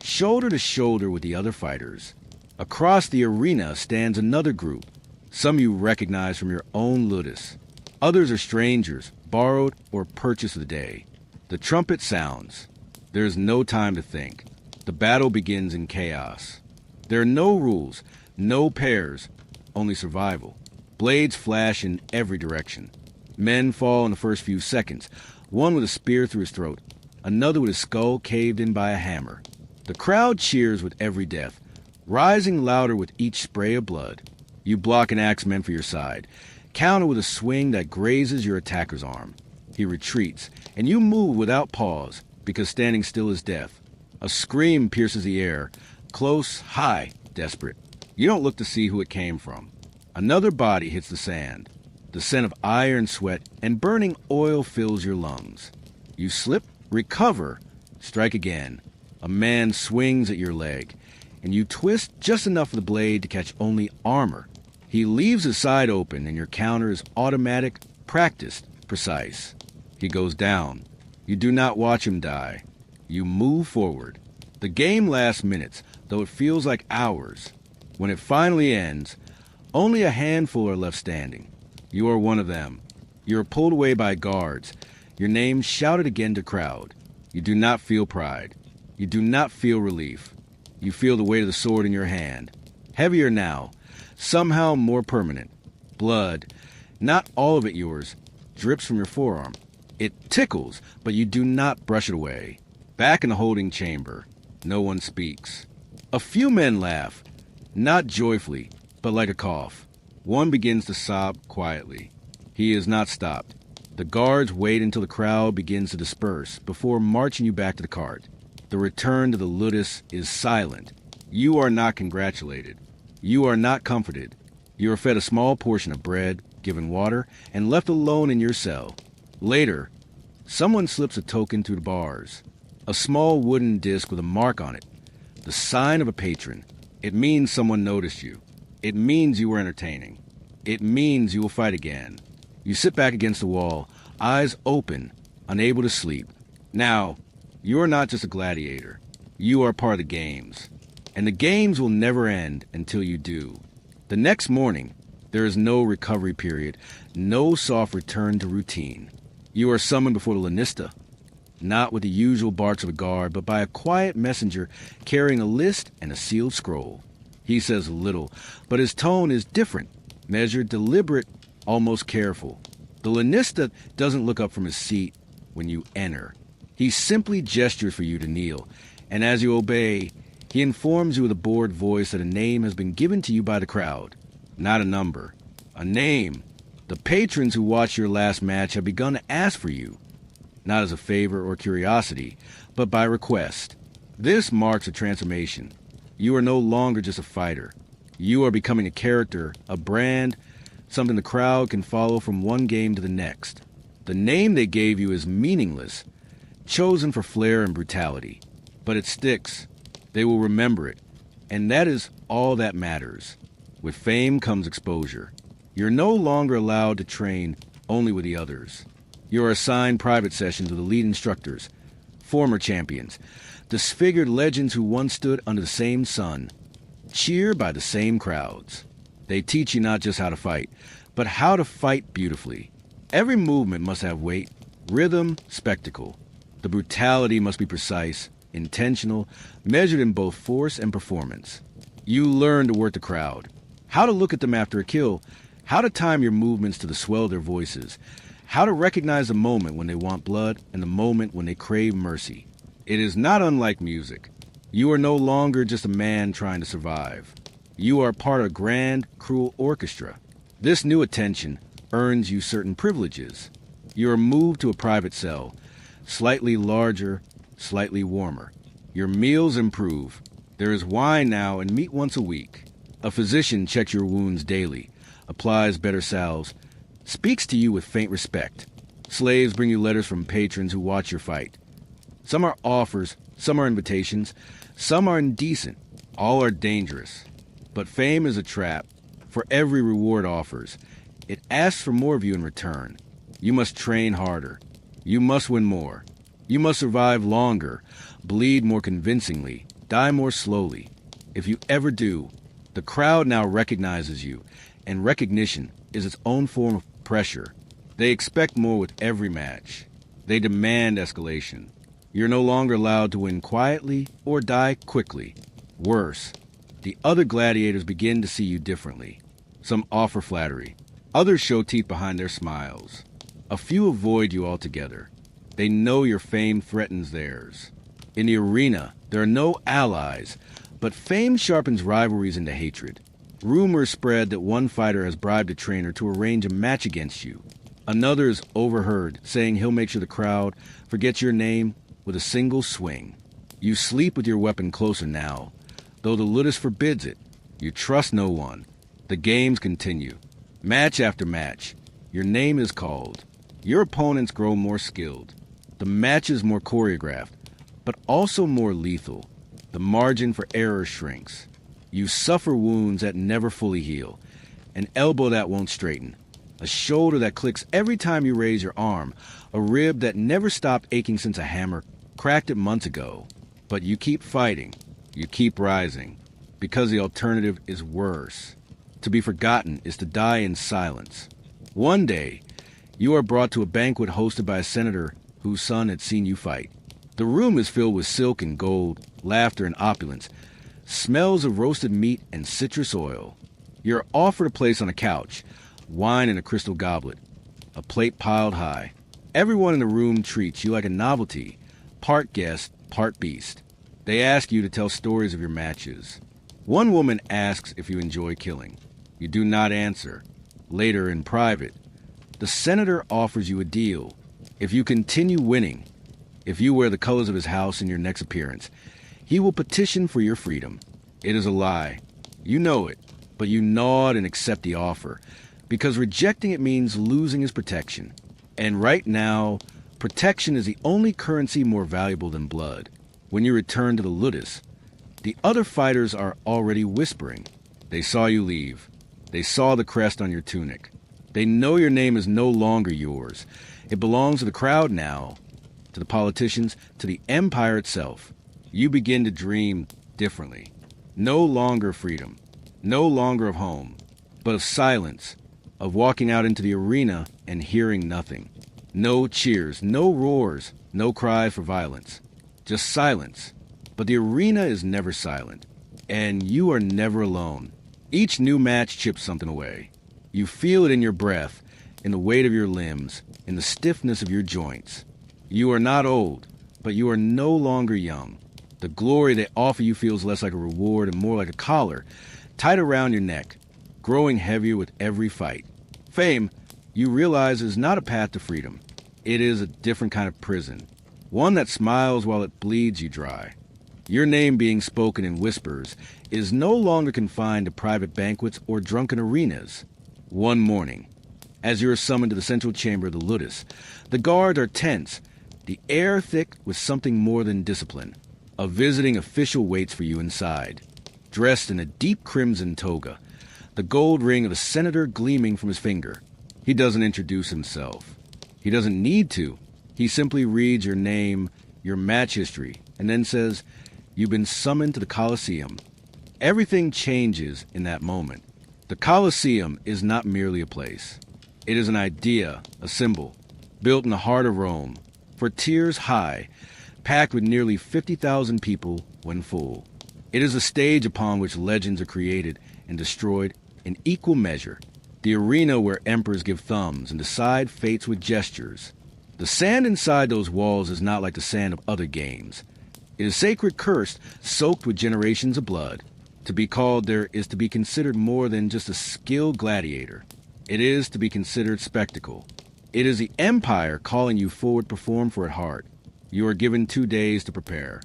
shoulder to shoulder with the other fighters. Across the arena stands another group, some you recognize from your own ludus. Others are strangers, borrowed or purchased of the day. The trumpet sounds. There is no time to think. The battle begins in chaos. There are no rules, no pairs, only survival. Blades flash in every direction. Men fall in the first few seconds, one with a spear through his throat, another with his skull caved in by a hammer. The crowd cheers with every death, rising louder with each spray of blood. You block an axeman for your side, counter with a swing that grazes your attacker's arm. He retreats, and you move without pause, because standing still is death. A scream pierces the air, close, high, desperate. You don't look to see who it came from. Another body hits the sand. The scent of iron, sweat, and burning oil fills your lungs. You slip, recover, strike again. A man swings at your leg, and you twist just enough of the blade to catch only armor. He leaves his side open, and your counter is automatic, practiced, precise. He goes down. You do not watch him die. You move forward. The game lasts minutes, though it feels like hours. When it finally ends, only a handful are left standing. You are one of them. You are pulled away by guards, your name shouted again to crowd. You do not feel pride. You do not feel relief. You feel the weight of the sword in your hand. Heavier now, somehow more permanent. Blood, not all of it yours, drips from your forearm. It tickles, but you do not brush it away. Back in the holding chamber, no one speaks. A few men laugh, not joyfully, but like a cough. One begins to sob quietly. He is not stopped. The guards wait until the crowd begins to disperse before marching you back to the cart. The return to the ludus is silent. You are not congratulated. You are not comforted. You are fed a small portion of bread, given water, and left alone in your cell. Later, someone slips a token through the bars. A small wooden disc with a mark on it. The sign of a patron. It means someone noticed you. It means you were entertaining. It means you will fight again. You sit back against the wall, eyes open, unable to sleep. Now, you are not just a gladiator. You are part of the games. And the games will never end until you do. The next morning, there is no recovery period, no soft return to routine. You are summoned before the lanista, not with the usual barks of a guard, but by a quiet messenger carrying a list and a sealed scroll. He says little, but his tone is different, measured, deliberate, almost careful. The lanista doesn't look up from his seat when you enter. He simply gestures for you to kneel, and as you obey, he informs you with a bored voice that a name has been given to you by the crowd. Not a number. A name. The patrons who watched your last match have begun to ask for you, not as a favor or curiosity, but by request. This marks a transformation. You are no longer just a fighter. You are becoming a character, a brand, something the crowd can follow from one game to the next. The name they gave you is meaningless, chosen for flair and brutality. But it sticks. They will remember it. And that is all that matters. With fame comes exposure. You're no longer allowed to train only with the others. You are assigned private sessions with elite instructors, former champions, disfigured legends who once stood under the same sun, cheered by the same crowds. They teach you not just how to fight, but how to fight beautifully. Every movement must have weight, rhythm, spectacle. The brutality must be precise, intentional, measured in both force and performance. You learn to work the crowd, how to look at them after a kill, how to time your movements to the swell of their voices, how to recognize the moment when they want blood and the moment when they crave mercy. It is not unlike music. You are no longer just a man trying to survive. You are part of a grand, cruel orchestra. This new attention earns you certain privileges. You are moved to a private cell, slightly larger, slightly warmer. Your meals improve. There is wine now and meat once a week. A physician checks your wounds daily, applies better salves, speaks to you with faint respect. Slaves bring you letters from patrons who watch your fight. Some are offers, some are invitations, some are indecent, all are dangerous. But fame is a trap. For every reward offers, it asks for more of you in return. You must train harder. You must win more. You must survive longer, bleed more convincingly, die more slowly. If you ever do, the crowd now recognizes you, and recognition is its own form of pressure. They expect more with every match. They demand escalation. You're no longer allowed to win quietly or die quickly. Worse, the other gladiators begin to see you differently. Some offer flattery. Others show teeth behind their smiles. A few avoid you altogether. They know your fame threatens theirs. In the arena, there are no allies, but fame sharpens rivalries into hatred. Rumors spread that one fighter has bribed a trainer to arrange a match against you. Another is overheard saying he'll make sure the crowd forgets your name with a single swing. You sleep with your weapon closer now, though the ludus forbids it. You trust no one. The games continue. Match after match, your name is called. Your opponents grow more skilled. The match is more choreographed, but also more lethal. The margin for error shrinks. You suffer wounds that never fully heal, an elbow that won't straighten, a shoulder that clicks every time you raise your arm, a rib that never stopped aching since a hammer cracked it months ago. But you keep fighting. You keep rising, because the alternative is worse. To be forgotten is to die in silence. One day, you are brought to a banquet hosted by a senator whose son had seen you fight. The room is filled with silk and gold, laughter and opulence, smells of roasted meat and citrus oil. You're offered a place on a couch, wine in a crystal goblet, a plate piled high. Everyone in the room treats you like a novelty, part guest, part beast. They ask you to tell stories of your matches. One woman asks if you enjoy killing. You do not answer. Later, in private, the senator offers you a deal. If you continue winning, if you wear the colors of his house in your next appearance, he will petition for your freedom. It is a lie. You know it, but you nod and accept the offer, because rejecting it means losing his protection. And right now, protection is the only currency more valuable than blood. When you return to the ludus, the other fighters are already whispering. They saw you leave. They saw the crest on your tunic. They know your name is no longer yours. It belongs to the crowd now, to the politicians, to the empire itself. You begin to dream differently. No longer freedom, no longer of home, but of silence, of walking out into the arena and hearing nothing. No cheers, no roars, no cries for violence. Just silence. But the arena is never silent, and you are never alone. Each new match chips something away. You feel it in your breath, in the weight of your limbs, in the stiffness of your joints. You are not old, but you are no longer young. The glory they offer you feels less like a reward and more like a collar, tight around your neck, growing heavier with every fight. Fame, you realize, is not a path to freedom. It is a different kind of prison, one that smiles while it bleeds you dry. Your name being spoken in whispers is no longer confined to private banquets or drunken arenas. One morning, as you are summoned to the central chamber of the ludus, the guards are tense, the air thick with something more than discipline. A visiting official waits for you inside, dressed in a deep crimson toga, the gold ring of the senator gleaming from his finger. He doesn't introduce himself. He doesn't need to. He simply reads your name, your match history, and then says, "You've been summoned to the Colosseum." Everything changes in that moment. The Colosseum is not merely a place. It is an idea, a symbol, built in the heart of Rome, for tiers high, packed with nearly 50,000 people when full. It is a stage upon which legends are created and destroyed in equal measure. The arena where emperors give thumbs and decide fates with gestures. The sand inside those walls is not like the sand of other games. It is sacred cursed, soaked with generations of blood. To be called there is to be considered more than just a skilled gladiator. It is to be considered spectacle. It is the empire calling you forward to perform for at heart. You are given 2 days to prepare.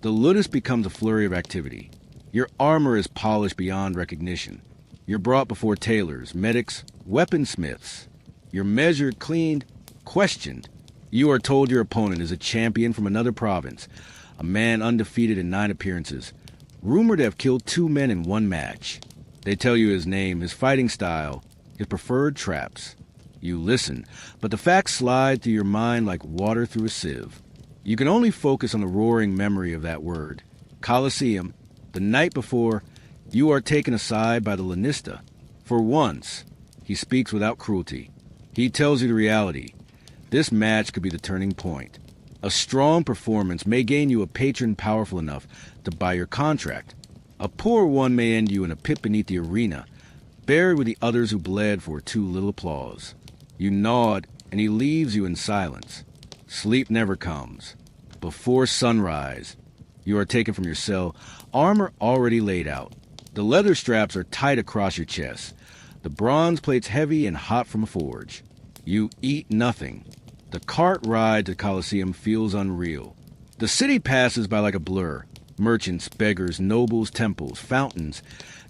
The ludus becomes a flurry of activity. Your armor is polished beyond recognition. You're brought before tailors, medics, weaponsmiths. You're measured, cleaned, questioned. You are told your opponent is a champion from another province, a man undefeated in 9 appearances, rumored to have killed 2 men in 1 match. They tell you his name, his fighting style, his preferred traps. You listen, but the facts slide through your mind like water through a sieve. You can only focus on the roaring memory of that word. Colosseum. The night before, you are taken aside by the lanista. For once, he speaks without cruelty. He tells you the reality. This match could be the turning point. A strong performance may gain you a patron powerful enough to buy your contract. A poor one may end you in a pit beneath the arena, buried with the others who bled for too little applause. You nod, and he leaves you in silence. Sleep never comes. Before sunrise, you are taken from your cell, armor already laid out. The leather straps are tight across your chest, the bronze plates heavy and hot from a forge. You eat nothing. The cart ride to the Colosseum feels unreal. The city passes by like a blur. Merchants, beggars, nobles, temples, fountains.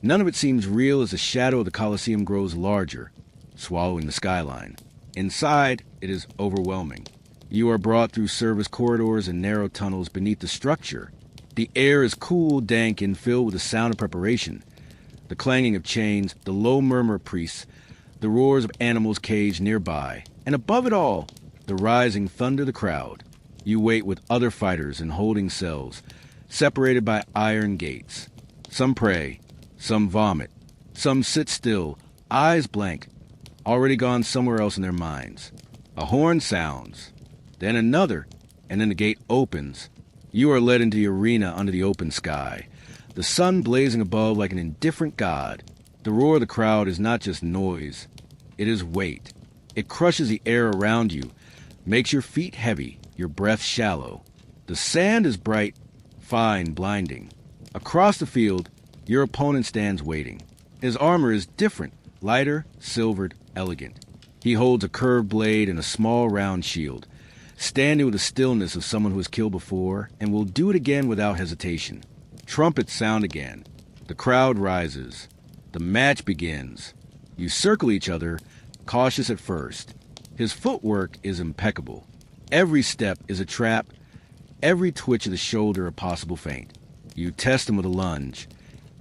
None of it seems real as the shadow of the Colosseum grows larger, swallowing the skyline. Inside, it is overwhelming. You are brought through service corridors and narrow tunnels beneath the structure. The air is cool, dank, and filled with the sound of preparation. The clanging of chains, the low murmur of priests, the roars of animals caged nearby, and above it all, the rising thunder of the crowd. You wait with other fighters in holding cells, separated by iron gates. Some pray, some vomit, some sit still, eyes blank, already gone somewhere else in their minds. A horn sounds, then another, and then the gate opens. You are led into the arena under the open sky, the sun blazing above like an indifferent god. The roar of the crowd is not just noise, it is weight. It crushes the air around you, makes your feet heavy, your breath shallow. The sand is bright, fine, blinding. Across the field, your opponent stands waiting. His armor is different, lighter, silvered, elegant. He holds a curved blade and a small round shield, standing with the stillness of someone who has killed before and will do it again without hesitation. Trumpets sound again. The crowd rises. The match begins. You circle each other, cautious at first. His footwork is impeccable. Every step is a trap, every twitch of the shoulder a possible feint. You test him with a lunge.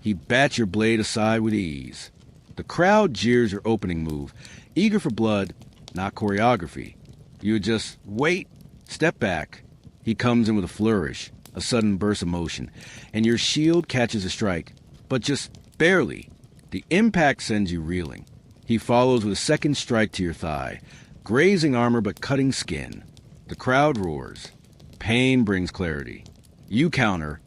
He bats your blade aside with ease. The crowd jeers your opening move, eager for blood, not choreography. You just wait, step back. He comes in with a flourish, a sudden burst of motion, and your shield catches a strike, but just barely. The impact sends you reeling. He follows with a second strike to your thigh, grazing armor but cutting skin. The crowd roars. Pain brings clarity. You counter,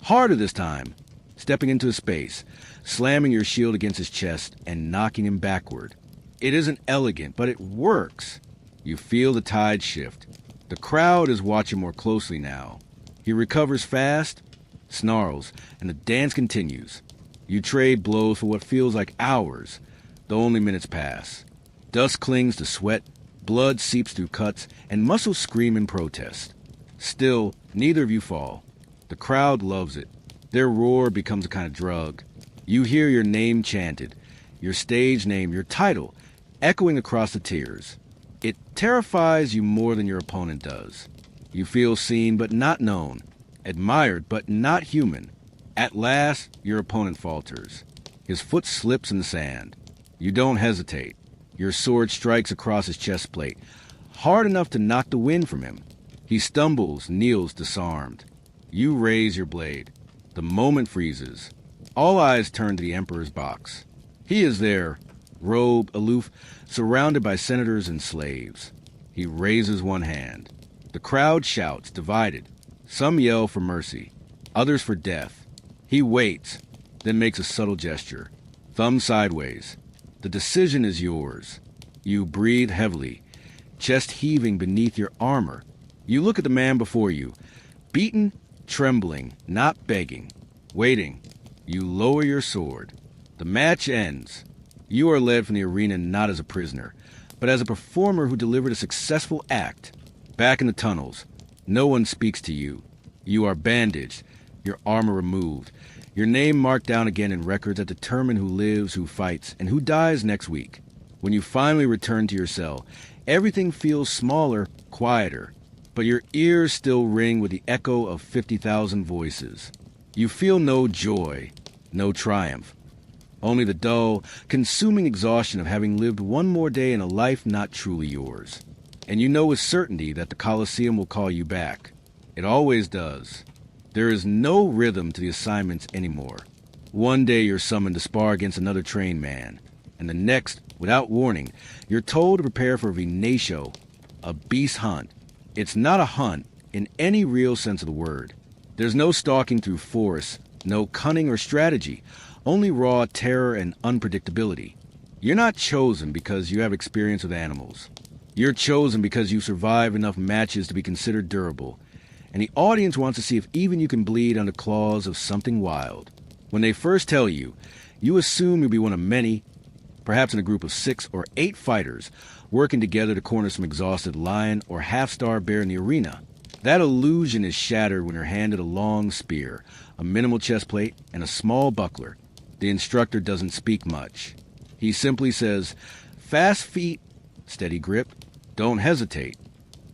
harder this time, stepping into his space, slamming your shield against his chest and knocking him backward. It isn't elegant, but it works. You feel the tide shift. The crowd is watching more closely now. He recovers fast, snarls, and the dance continues. You trade blows for what feels like hours, though only minutes pass. Dust clings to sweat, blood seeps through cuts, and muscles scream in protest. Still, neither of you fall. The crowd loves it. Their roar becomes a kind of drug. You hear your name chanted, your stage name, your title, echoing across the tiers. It terrifies you more than your opponent does. You feel seen but not known, admired but not human. At last, your opponent falters. His foot slips in the sand. You don't hesitate. Your sword strikes across his chest plate, hard enough to knock the wind from him. He stumbles, kneels disarmed. You raise your blade. The moment freezes. All eyes turn to the Emperor's box. He is there, robed, aloof, surrounded by senators and slaves. He raises one hand. The crowd shouts, divided. Some yell for mercy, others for death. He waits, then makes a subtle gesture. Thumb sideways. The decision is yours. You breathe heavily, chest heaving beneath your armor. You look at the man before you, beaten, trembling, not begging, waiting. You lower your sword. The match ends. You are led from the arena not as a prisoner, but as a performer who delivered a successful act. Back in the tunnels, No one speaks to you. You are bandaged, your armor removed, your name marked down again in records that determine who lives, who fights, and who dies next week. When you finally return to your cell, everything feels smaller, quieter, but your ears still ring with the echo of 50,000 voices. You feel no joy, no triumph, only the dull, consuming exhaustion of having lived one more day in a life not truly yours. And you know with certainty that the Colosseum will call you back. It always does. There is no rhythm to the assignments anymore. One day you're summoned to spar against another trained man, and the next, without warning, you're told to prepare for a venatio, a beast hunt. It's not a hunt in any real sense of the word. There's no stalking through forests, no cunning or strategy, only raw terror and unpredictability. You're not chosen because you have experience with animals. You're chosen because you survive enough matches to be considered durable, and the audience wants to see if even you can bleed under claws of something wild. When they first tell you, you assume you'll be one of many, perhaps in a group of 6 or 8 fighters, working together to corner some exhausted lion or half-starved bear in the arena. That illusion is shattered when you're handed a long spear, a minimal chest plate, and a small buckler. The instructor doesn't speak much. He simply says, "Fast feet, steady grip, don't hesitate."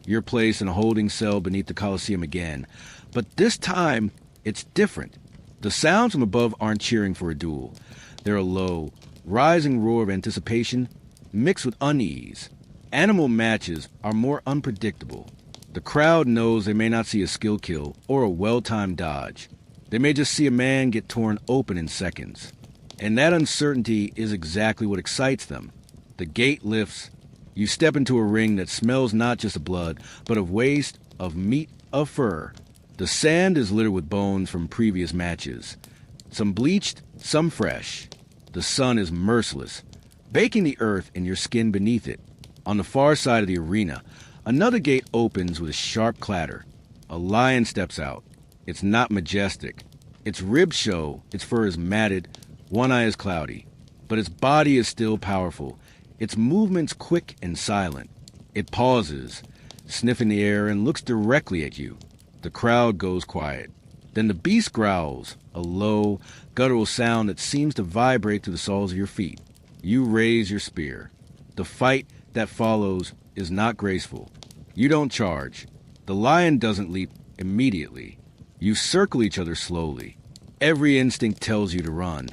You're placed in a holding cell beneath the Colosseum again, but this time it's different. The sounds from above aren't cheering for a duel. They're a low, rising roar of anticipation mixed with unease. Animal matches are more unpredictable. The crowd knows they may not see a skill kill or a well-timed dodge. They may just see a man get torn open in seconds. And that uncertainty is exactly what excites them. The gate lifts. You step into a ring that smells not just of blood, but of waste, of meat, of fur. The sand is littered with bones from previous matches. Some bleached, some fresh. The sun is merciless, baking the earth and your skin beneath it. On the far side of the arena, another gate opens with a sharp clatter. A lion steps out. It's not majestic. Its ribs show, its fur is matted, one eye is cloudy. But its body is still powerful, its movements quick and silent. It pauses, sniffing the air, and looks directly at you. The crowd goes quiet. Then the beast growls, a low, guttural sound that seems to vibrate through the soles of your feet. You raise your spear. The fight that follows is not graceful. You don't charge. The lion doesn't leap immediately. You circle each other slowly. Every instinct tells you to run,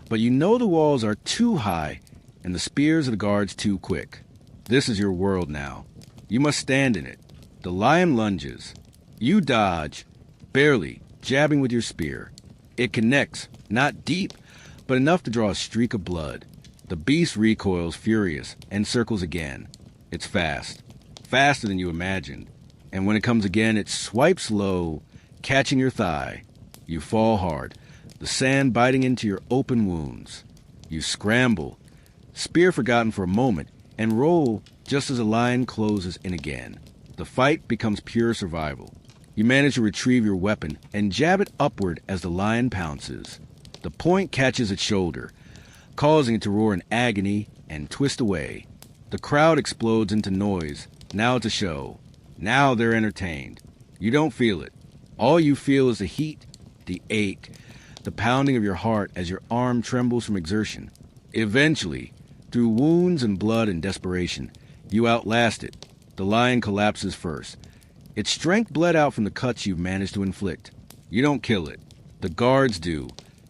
but you know the walls are too high and the spears of the guards too quick. This is your world now. You must stand in it. The lion lunges. You dodge, barely, jabbing with your spear. It connects, not deep, but enough to draw a streak of blood. The beast recoils furious and circles again. It's fast, faster than you imagined. And when it comes again, it swipes low, catching your thigh. You fall hard, the sand biting into your open wounds. You scramble, spear forgotten for a moment, and roll just as the lion closes in again. The fight becomes pure survival. You manage to retrieve your weapon and jab it upward as the lion pounces. The point catches its shoulder, causing it to roar in agony and twist away. The crowd explodes into noise. Now it's a show. Now they're entertained. You don't feel it. All you feel is the heat, the ache, the pounding of your heart as your arm trembles from exertion. Eventually, through wounds and blood and desperation, you outlast it. The lion collapses first. Its strength bled out from the cuts you've managed to inflict. You don't kill it. The guards do,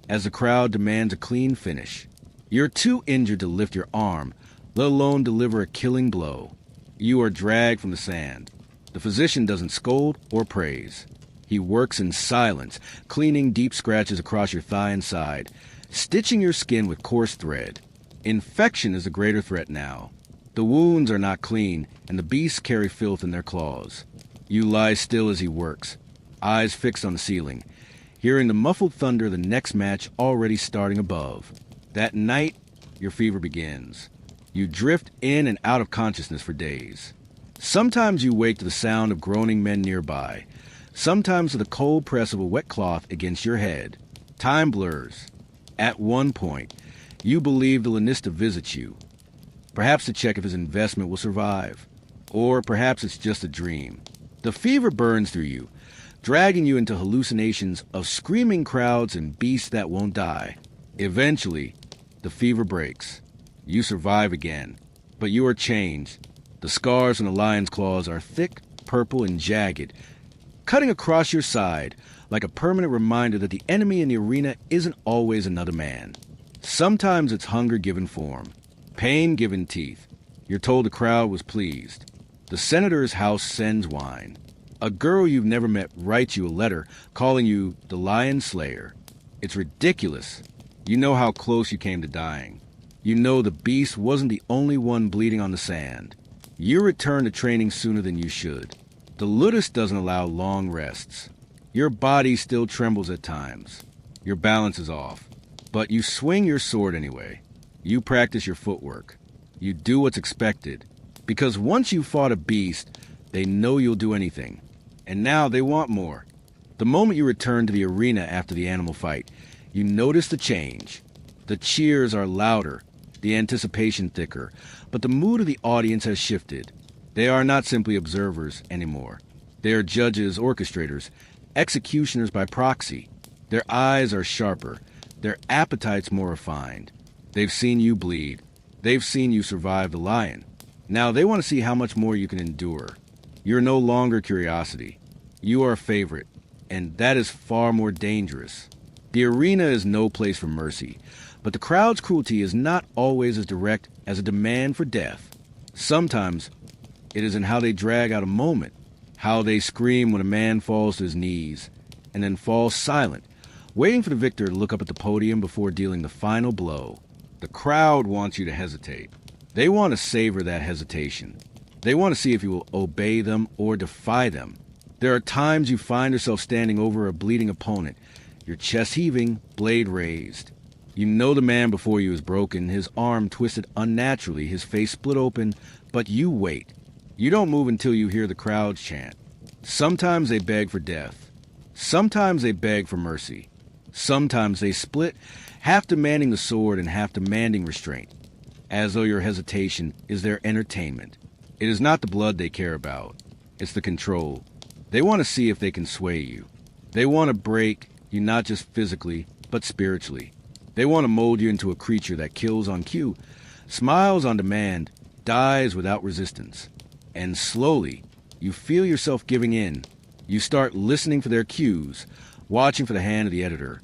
as the crowd demands a clean finish. You're too injured to lift your arm, let alone deliver a killing blow. You are dragged from the sand. The physician doesn't scold or praise. He works in silence, cleaning deep scratches across your thigh and side, stitching your skin with coarse thread. Infection is a greater threat now. The wounds are not clean, and the beasts carry filth in their claws. You lie still as he works, eyes fixed on the ceiling, hearing the muffled thunder of the next match already starting above. That night, your fever begins. You drift in and out of consciousness for days. Sometimes you wake to the sound of groaning men nearby, sometimes to the cold press of a wet cloth against your head. Time blurs. At one point, you believe the Lanista visits you, perhaps to check if his investment will survive, or perhaps it's just a dream. The fever burns through you, dragging you into hallucinations of screaming crowds and beasts that won't die. Eventually, the fever breaks. You survive again, but you are changed. The scars on the lion's claws are thick, purple, and jagged, cutting across your side like a permanent reminder that the enemy in the arena isn't always another man. Sometimes it's hunger given form, pain given teeth. You're told the crowd was pleased. The senator's house sends wine. A girl you've never met writes you a letter calling you the Lion Slayer. It's ridiculous. You know how close you came to dying. You know the beast wasn't the only one bleeding on the sand. You return to training sooner than you should. The ludus doesn't allow long rests. Your body still trembles at times. Your balance is off. But you swing your sword anyway. You practice your footwork. You do what's expected. Because once you've fought a beast, they know you'll do anything. And now they want more. The moment you return to the arena after the animal fight, you notice the change. The cheers are louder, the anticipation thicker, but the mood of the audience has shifted. They are not simply observers anymore. They are judges, orchestrators, executioners by proxy. Their eyes are sharper, their appetites more refined. They've seen you bleed. They've seen you survive the lion. Now they want to see how much more you can endure. You're no longer curiosity. You are a favorite, and that is far more dangerous. The arena is no place for mercy, but the crowd's cruelty is not always as direct as a demand for death. Sometimes it is in how they drag out a moment, how they scream when a man falls to his knees, and then falls silent, waiting for the victor to look up at the podium before dealing the final blow. The crowd wants you to hesitate. They want to savor that hesitation. They want to see if you will obey them or defy them. There are times you find yourself standing over a bleeding opponent, your chest heaving, blade raised. You know the man before you is broken, his arm twisted unnaturally, his face split open, but you wait. You don't move until you hear the crowd chant. Sometimes they beg for death. Sometimes they beg for mercy. Sometimes they split, half demanding the sword and half demanding restraint, as though your hesitation is their entertainment. It is not the blood they care about. It's the control. They want to see if they can sway you. They want to break you not just physically, but spiritually. They want to mold you into a creature that kills on cue, smiles on demand, dies without resistance. And slowly, you feel yourself giving in. You start listening for their cues, watching for the hand of the editor,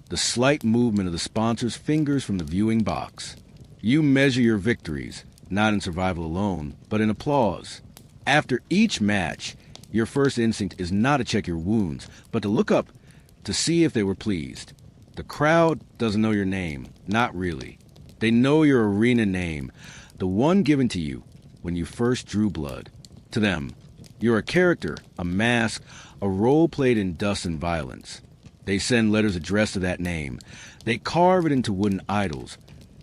the slight movement of the sponsor's fingers from the viewing box. You measure your victories, not in survival alone, but in applause. After each match, your first instinct is not to check your wounds, but to look up to see if they were pleased. The crowd doesn't know your name, not really. They know your arena name, the one given to you when you first drew blood. To them, you're a character, a mask, a role played in dust and violence. They send letters addressed to that name. They carve it into wooden idols.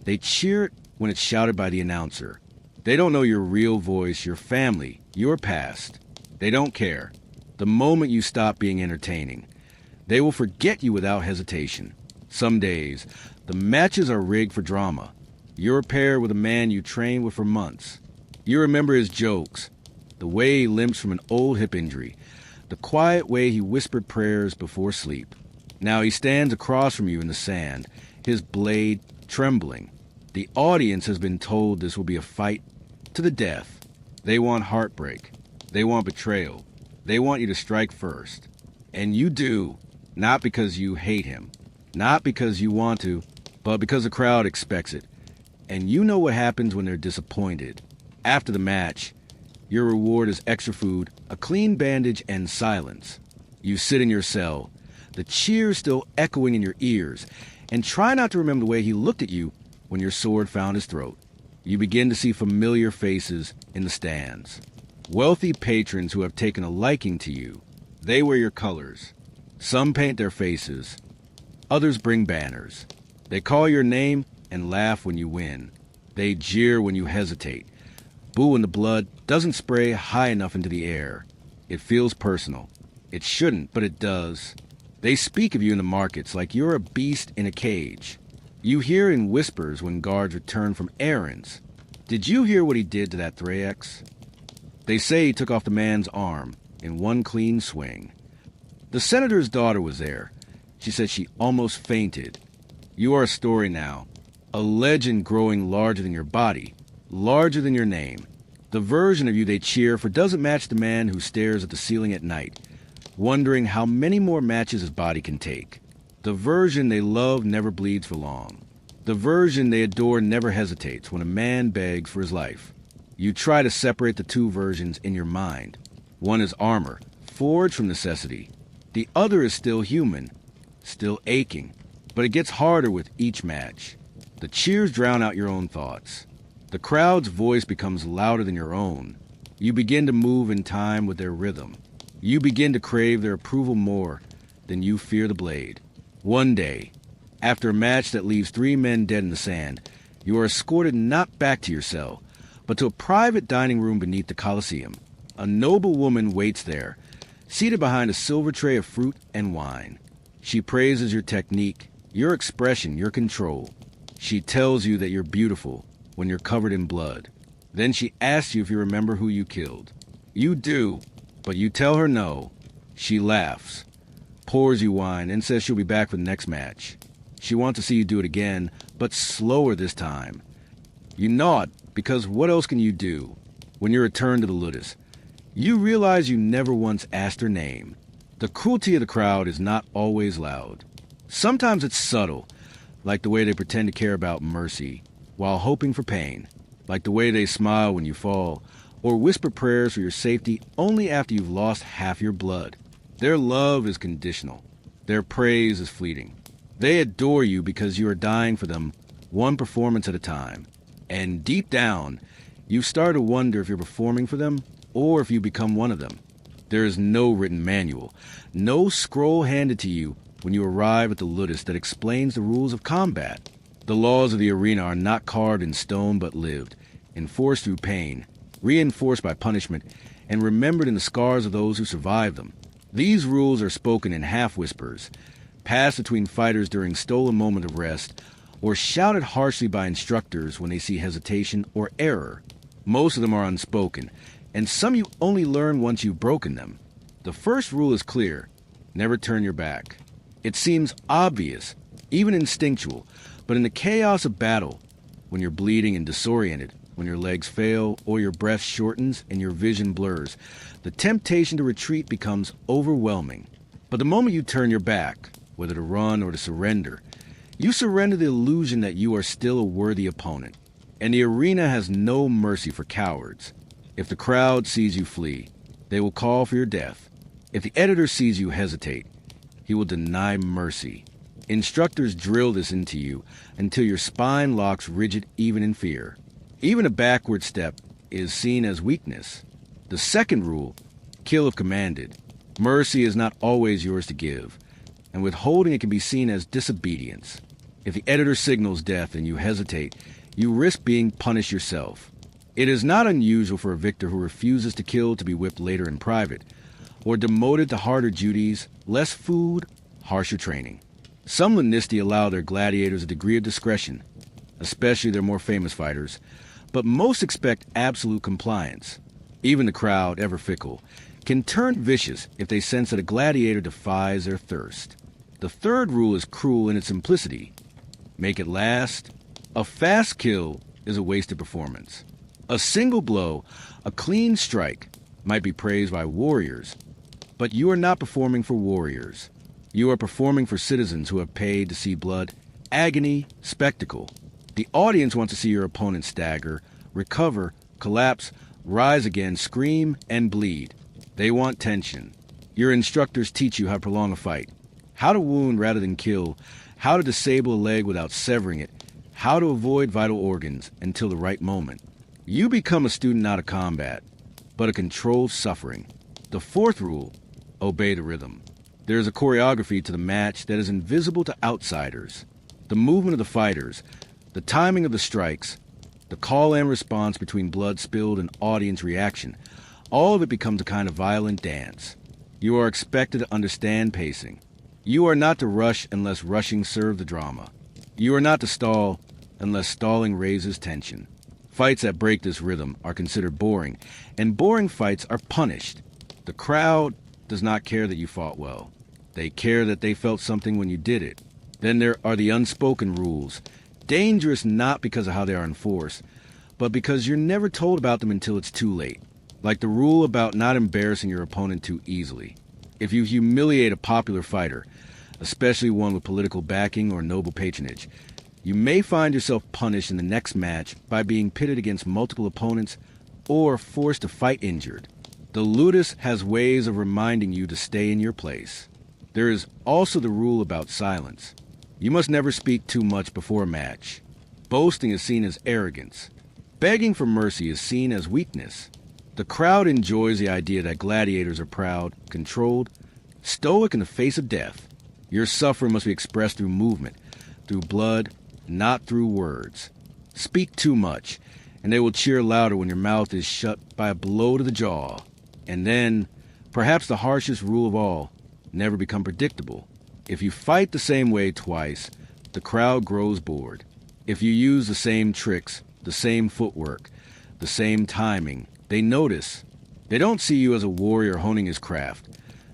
They cheer it when it's shouted by the announcer. They don't know your real voice, your family, your past. They don't care. The moment you stop being entertaining, they will forget you without hesitation. Some days, the matches are rigged for drama. You're paired with a man you trained with for months. You remember his jokes, the way he limps from an old hip injury, the quiet way he whispered prayers before sleep. Now he stands across from you in the sand, his blade trembling. The audience has been told this will be a fight to the death. They want heartbreak. They want betrayal. They want you to strike first. And you do, not because you hate him, not because you want to, but because the crowd expects it. And you know what happens when they're disappointed. After the match, your reward is extra food, a clean bandage, and silence. You sit in your cell, the cheers still echoing in your ears, and try not to remember the way he looked at you when your sword found his throat. You begin to see familiar faces in the stands. Wealthy patrons who have taken a liking to you. They wear your colors. Some paint their faces. Others bring banners. They call your name and laugh when you win. They jeer when you hesitate. Boo when the blood doesn't spray high enough into the air. It feels personal. It shouldn't, but it does. They speak of you in the markets like you're a beast in a cage. You hear in whispers when guards return from errands. Did you hear what he did to that Thraex? They say he took off the man's arm. in one clean swing. The senator's daughter was there. She said she almost fainted. You are a story now, a legend growing larger than your body, larger than your name. The version of you they cheer for doesn't match the man who stares at the ceiling at night, wondering how many more matches his body can take. The version they love never bleeds for long. The version they adore never hesitates when a man begs for his life. You try to separate the two versions in your mind. One is armor, forged from necessity. The other is still human, still aching. But it gets harder with each match. The cheers drown out your own thoughts. The crowd's voice becomes louder than your own. You begin to move in time with their rhythm. You begin to crave their approval more than you fear the blade. One day, after a match that leaves 3 men dead in the sand, you are escorted not back to your cell, but to a private dining room beneath the Colosseum. A noble woman waits there, seated behind a silver tray of fruit and wine. She praises your technique, your expression, your control. She tells you that you're beautiful when you're covered in blood. Then she asks you if you remember who you killed. You do, but you tell her no. She laughs, pours you wine, and says she'll be back for the next match. She wants to see you do it again, but slower this time. You nod, because what else can you do? When you return to the Ludus, you realize you never once asked her name. The cruelty of the crowd is not always loud. Sometimes it's subtle, like the way they pretend to care about mercy, while hoping for pain, like the way they smile when you fall, or whisper prayers for your safety only after you've lost half your blood. Their love is conditional. Their praise is fleeting. They adore you because you are dying for them, one performance at a time. And deep down, you start to wonder if you're performing for them, or if you become one of them. There is no written manual, no scroll handed to you when you arrive at the Ludus that explains the rules of combat. The laws of the arena are not carved in stone but lived, enforced through pain, reinforced by punishment, and remembered in the scars of those who survive them. These rules are spoken in half-whispers, passed between fighters during stolen moment of rest, or shouted harshly by instructors when they see hesitation or error. Most of them are unspoken, and some you only learn once you've broken them. The first rule is clear: never turn your back. It seems obvious, even instinctual, but in the chaos of battle, when you're bleeding and disoriented, when your legs fail or your breath shortens and your vision blurs, the temptation to retreat becomes overwhelming. But the moment you turn your back, whether to run or to surrender, you surrender the illusion that you are still a worthy opponent. And the arena has no mercy for cowards. If the crowd sees you flee, they will call for your death. If the editor sees you hesitate, he will deny mercy. Instructors drill this into you until your spine locks rigid even in fear. Even a backward step is seen as weakness. The second rule: kill if commanded. Mercy is not always yours to give, and withholding it can be seen as disobedience. If the editor signals death and you hesitate, you risk being punished yourself. It is not unusual for a victor who refuses to kill to be whipped later in private, or demoted to harder duties, less food, harsher training. Some Lanisti allow their gladiators a degree of discretion, especially their more famous fighters, but most expect absolute compliance. Even the crowd, ever fickle, can turn vicious if they sense that a gladiator defies their thirst. The third rule is cruel in its simplicity: make it last. A fast kill is a wasted performance. A single blow, a clean strike, might be praised by warriors, but you are not performing for warriors. You are performing for citizens who have paid to see blood, agony, spectacle. The audience wants to see your opponent stagger, recover, collapse, rise again, scream, and bleed. They want tension. Your instructors teach you how to prolong a fight, how to wound rather than kill, how to disable a leg without severing it, how to avoid vital organs until the right moment. You become a student not of combat, but a controlled suffering. The fourth rule: obey the rhythm. There is a choreography to the match that is invisible to outsiders. The movement of the fighters, the timing of the strikes, the call and response between blood spilled and audience reaction, all of it becomes a kind of violent dance. You are expected to understand pacing. You are not to rush unless rushing serves the drama. You are not to stall unless stalling raises tension. Fights that break this rhythm are considered boring, and boring fights are punished. The crowd does not care that you fought well. They care that they felt something when you did it. Then there are the unspoken rules, dangerous not because of how they are enforced, but because you're never told about them until it's too late. Like the rule about not embarrassing your opponent too easily. If you humiliate a popular fighter, especially one with political backing or noble patronage, you may find yourself punished in the next match by being pitted against multiple opponents or forced to fight injured. The ludus has ways of reminding you to stay in your place. There is also the rule about silence. You must never speak too much before a match. Boasting is seen as arrogance. Begging for mercy is seen as weakness. The crowd enjoys the idea that gladiators are proud, controlled, stoic in the face of death. Your suffering must be expressed through movement, through blood, not through words. Speak too much, and they will cheer louder when your mouth is shut by a blow to the jaw. And then, perhaps the harshest rule of all, never become predictable. If you fight the same way twice, the crowd grows bored. If you use the same tricks, the same footwork, the same timing, they notice. They don't see you as a warrior honing his craft.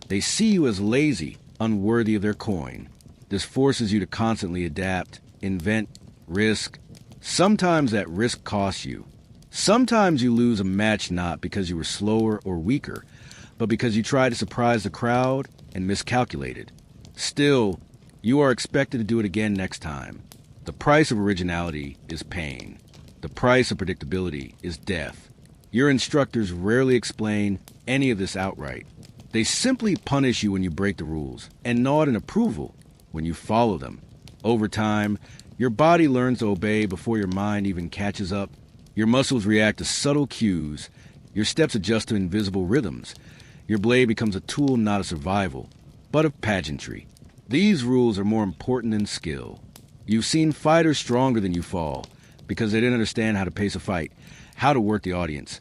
They see you as lazy, unworthy of their coin. This forces you to constantly adapt, invent, risk. Sometimes that risk costs you. Sometimes you lose a match not because you were slower or weaker, but because you tried to surprise the crowd and miscalculated. Still, you are expected to do it again next time. The price of originality is pain. The price of predictability is death. Your instructors rarely explain any of this outright. They simply punish you when you break the rules and nod in approval when you follow them. Over time, your body learns to obey before your mind even catches up. Your muscles react to subtle cues. Your steps adjust to invisible rhythms. Your blade becomes a tool not of survival, but of pageantry. These rules are more important than skill. You've seen fighters stronger than you fall because they didn't understand how to pace a fight, how to work the audience,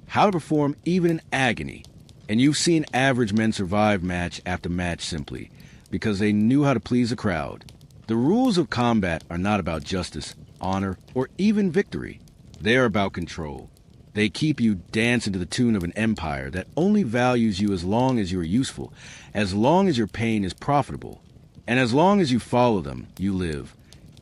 how to perform even in agony. And you've seen average men survive match after match simply because they knew how to please the crowd. The rules of combat are not about justice, honor, or even victory. They are about control. They keep you dancing to the tune of an empire that only values you as long as you are useful, as long as your pain is profitable. And as long as you follow them, you live,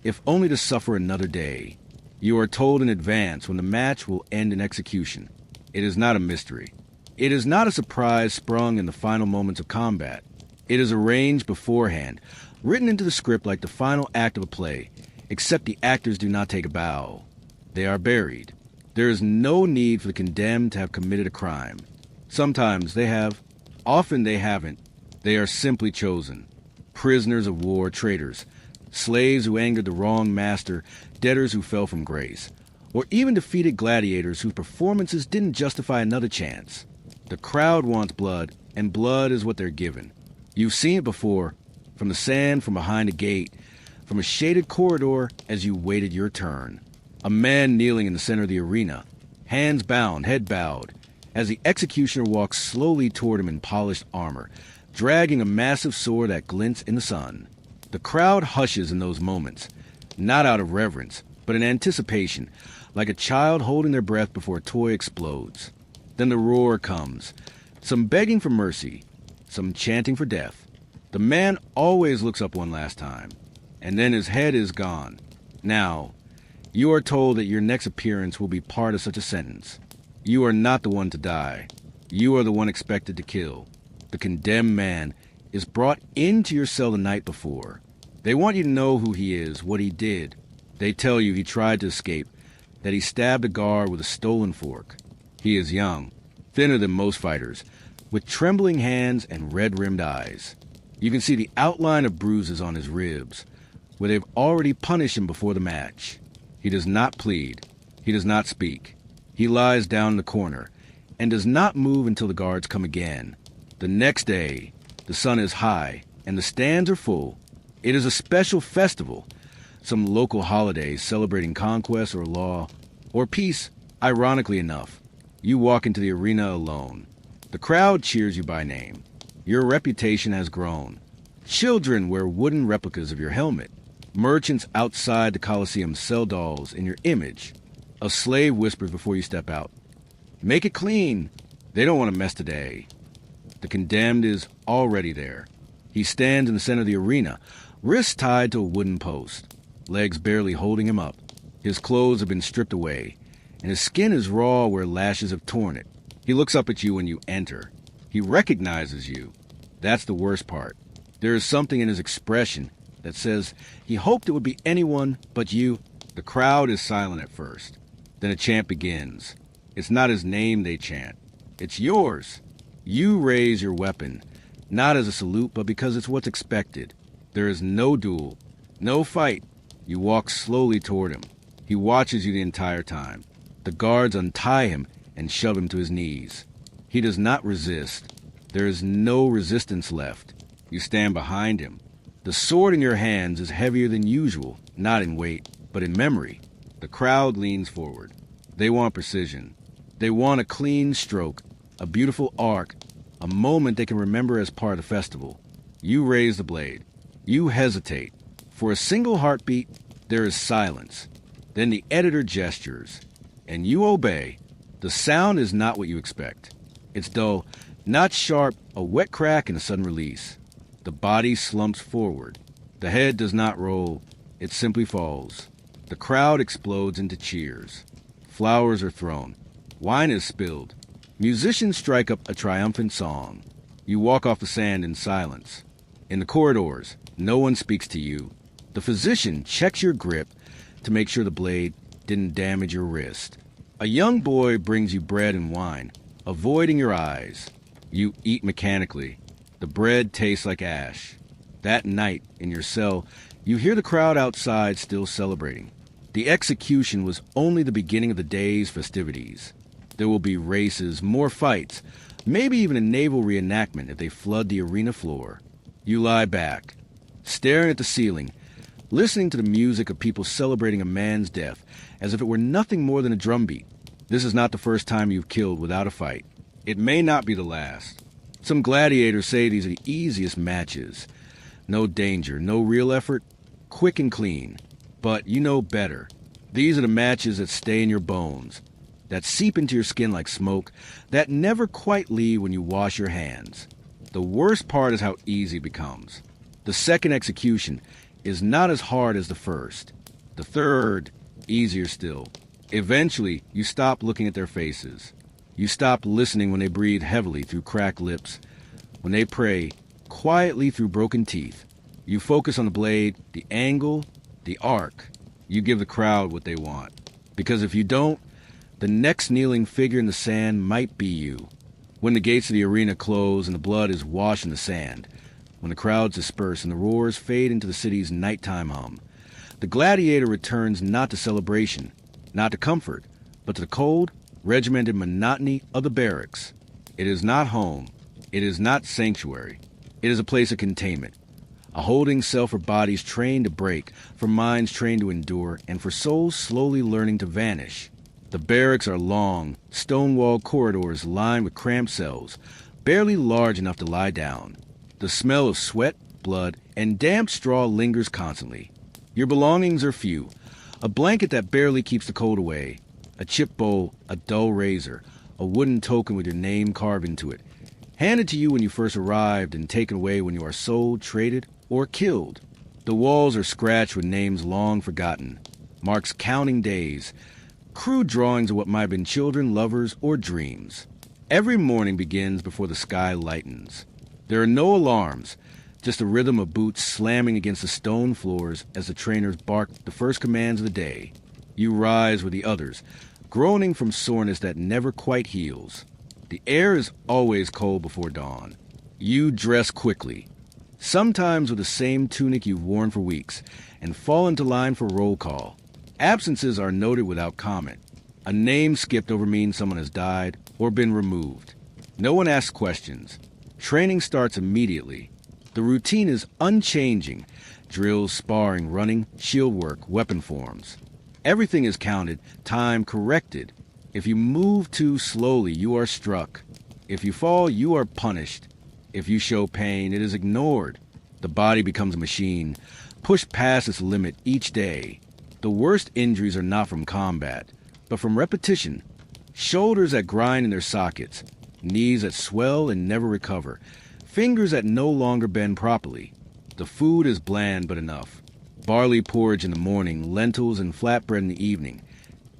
if only to suffer another day. You are told in advance when the match will end in execution. It is not a mystery. It is not a surprise sprung in the final moments of combat. It is arranged beforehand, written into the script like the final act of a play, except the actors do not take a bow. They are buried. There is no need for the condemned to have committed a crime. Sometimes they have, often they haven't. They are simply chosen. Prisoners of war, traitors, slaves who angered the wrong master, debtors who fell from grace, or even defeated gladiators whose performances didn't justify another chance. The crowd wants blood, and blood is what they're given. You've seen it before, from the sand from behind a gate, from a shaded corridor as you waited your turn. A man kneeling in the center of the arena, hands bound, head bowed, as the executioner walks slowly toward him in polished armor, dragging a massive sword that glints in the sun. The crowd hushes in those moments, not out of reverence, but in anticipation, like a child holding their breath before a toy explodes. Then the roar comes, some begging for mercy, some chanting for death. The man always looks up one last time, and then his head is gone. Now, you are told that your next appearance will be part of such a sentence. You are not the one to die. You are the one expected to kill. The condemned man is brought into your cell the night before. They want you to know who he is, what he did. They tell you he tried to escape, that he stabbed a guard with a stolen fork. He is young, thinner than most fighters, with trembling hands and red-rimmed eyes. You can see the outline of bruises on his ribs, where they've already punished him before the match. He does not plead. He does not speak. He lies down in the corner and does not move until the guards come again. The next day, the sun is high and the stands are full. It is a special festival, some local holiday celebrating conquest or law or peace. Ironically enough, you walk into the arena alone. The crowd cheers you by name. Your reputation has grown. Children wear wooden replicas of your helmet. Merchants outside the Colosseum sell dolls in your image. A slave whispers before you step out, "Make it clean. They don't want to mess today." The condemned is already there. He stands in the center of the arena, wrists tied to a wooden post, legs barely holding him up. His clothes have been stripped away, and his skin is raw where lashes have torn it. He looks up at you when you enter. He recognizes you. That's the worst part. There is something in his expression that says he hoped it would be anyone but you. The crowd is silent at first. Then a chant begins. It's not his name they chant. It's yours. You raise your weapon, not as a salute, but because it's what's expected. There is no duel, no fight. You walk slowly toward him. He watches you the entire time. The guards untie him and shove him to his knees. He does not resist. There is no resistance left. You stand behind him. The sword in your hands is heavier than usual, not in weight, but in memory. The crowd leans forward. They want precision. They want a clean stroke, a beautiful arc, a moment they can remember as part of the festival. You raise the blade. You hesitate. For a single heartbeat, there is silence. Then the editor gestures, and you obey. The sound is not what you expect. It's dull, not sharp, a wet crack and a sudden release. The body slumps forward. The head does not roll. It simply falls. The crowd explodes into cheers. Flowers are thrown. Wine is spilled. Musicians strike up a triumphant song. You walk off the sand in silence. In the corridors, no one speaks to you. The physician checks your grip to make sure the blade didn't damage your wrist. A young boy brings you bread and wine, avoiding your eyes. You eat mechanically. The bread tastes like ash. That night, in your cell, you hear the crowd outside still celebrating. The execution was only the beginning of the day's festivities. There will be races, more fights, maybe even a naval reenactment if they flood the arena floor. You lie back, staring at the ceiling, listening to the music of people celebrating a man's death as if it were nothing more than a drumbeat. This is not the first time you've killed without a fight. It may not be the last. Some gladiators say these are the easiest matches. No danger, no real effort, quick and clean. But you know better. These are the matches that stay in your bones, that seep into your skin like smoke, that never quite leave when you wash your hands. The worst part is how easy it becomes. The second execution is not as hard as the first. The third, easier still. Eventually, you stop looking at their faces. You stop listening when they breathe heavily through cracked lips, when they pray quietly through broken teeth. You focus on the blade, the angle, the arc. You give the crowd what they want. Because if you don't, the next kneeling figure in the sand might be you. When the gates of the arena close and the blood is washed in the sand, when the crowds disperse and the roars fade into the city's nighttime hum, the gladiator returns not to celebration, not to comfort, but to the cold, regimented monotony of the barracks. It is not home. It is not sanctuary. It is a place of containment, a holding cell for bodies trained to break, for minds trained to endure, and for souls slowly learning to vanish. The barracks are long, stone-walled corridors lined with cramped cells, barely large enough to lie down. The smell of sweat, blood, and damp straw lingers constantly. Your belongings are few. A blanket that barely keeps the cold away, a chip bowl, a dull razor, a wooden token with your name carved into it, handed to you when you first arrived and taken away when you are sold, traded, or killed. The walls are scratched with names long forgotten, marks counting days, crude drawings of what might have been children, lovers, or dreams. Every morning begins before the sky lightens. There are no alarms, just the rhythm of boots slamming against the stone floors as the trainers bark the first commands of the day. You rise with the others, groaning from soreness that never quite heals. The air is always cold before dawn. You dress quickly, sometimes with the same tunic you've worn for weeks, and fall into line for roll call. Absences are noted without comment. A name skipped over means someone has died or been removed. No one asks questions. Training starts immediately. The routine is unchanging. Drills, sparring, running, shield work, weapon forms. Everything is counted, time corrected. If you move too slowly, you are struck. If you fall, you are punished. If you show pain, it is ignored. The body becomes a machine, pushed past its limit each day. The worst injuries are not from combat, but from repetition. Shoulders that grind in their sockets, knees that swell and never recover, fingers that no longer bend properly. The food is bland but enough. Barley porridge in the morning, lentils and flatbread in the evening.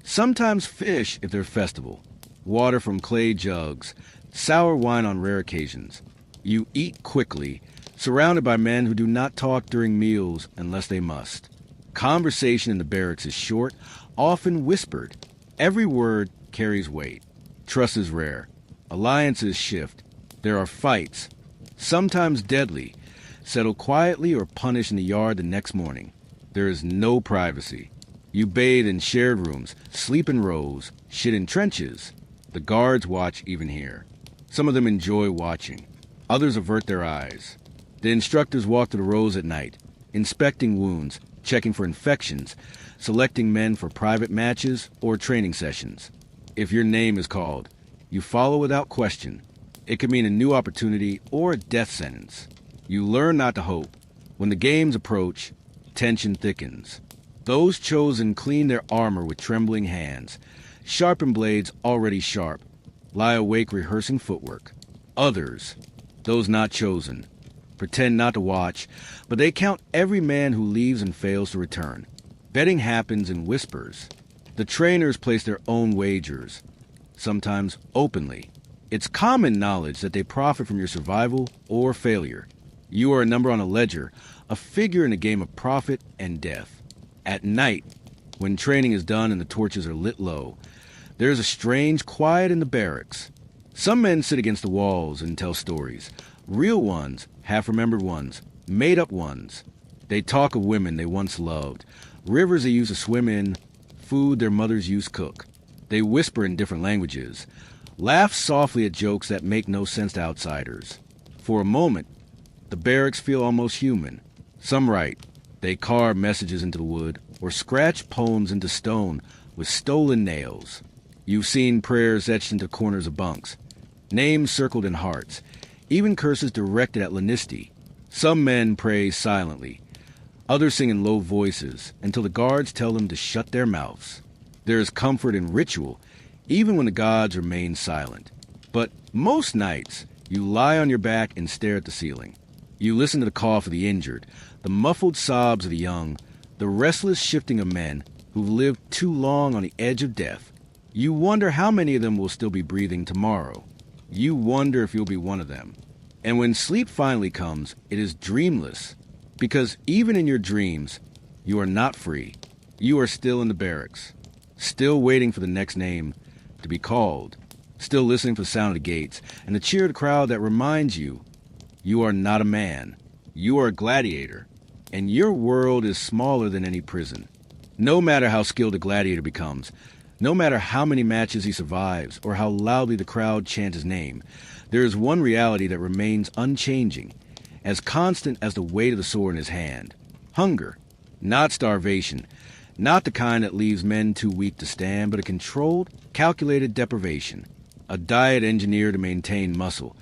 Sometimes fish if they're festival. Water from clay jugs, sour wine on rare occasions. You eat quickly, surrounded by men who do not talk during meals unless they must. Conversation in the barracks is short, often whispered. Every word carries weight. Trust is rare. Alliances shift. There are fights, sometimes deadly, settled quietly or punished in the yard the next morning. There is no privacy. You bathe in shared rooms, sleep in rows, shit in trenches. The guards watch even here. Some of them enjoy watching. Others avert their eyes. The instructors walk to the rows at night, inspecting wounds, checking for infections, selecting men for private matches or training sessions. If your name is called, you follow without question. It could mean a new opportunity or a death sentence. You learn not to hope. When the games approach, tension thickens. Those chosen clean their armor with trembling hands, sharpen blades already sharp, lie awake rehearsing footwork. Others, those not chosen, pretend not to watch, but they count every man who leaves and fails to return. Betting happens in whispers. The trainers place their own wagers, sometimes openly. It's common knowledge that they profit from your survival or failure. You are a number on a ledger, a figure in a game of profit and death. At night, when training is done and the torches are lit low, there is a strange quiet in the barracks. Some men sit against the walls and tell stories. Real ones, half-remembered ones, made-up ones. They talk of women they once loved, rivers they used to swim in, food their mothers used to cook. They whisper in different languages, laugh softly at jokes that make no sense to outsiders. For a moment, the barracks feel almost human. Some write. They carve messages into the wood or scratch poems into stone with stolen nails. You've seen prayers etched into corners of bunks, names circled in hearts, even curses directed at Lanisti. Some men pray silently. Others sing in low voices until the guards tell them to shut their mouths. There is comfort in ritual, even when the gods remain silent. But most nights, you lie on your back and stare at the ceiling. You listen to the cough of the injured, the muffled sobs of the young, the restless shifting of men who've lived too long on the edge of death. You wonder how many of them will still be breathing tomorrow. You wonder if you'll be one of them. And when sleep finally comes, it is dreamless. Because even in your dreams, you are not free. You are still in the barracks, still waiting for the next name to be called, still listening for the sound of the gates and the cheer of the crowd that reminds you, you are not a man. You are a gladiator, and your world is smaller than any prison. No matter how skilled a gladiator becomes, no matter how many matches he survives or how loudly the crowd chants his name, there is one reality that remains unchanging, as constant as the weight of the sword in his hand. Hunger. Not starvation. Not the kind that leaves men too weak to stand, but a controlled, calculated deprivation. A diet engineered to maintain muscle,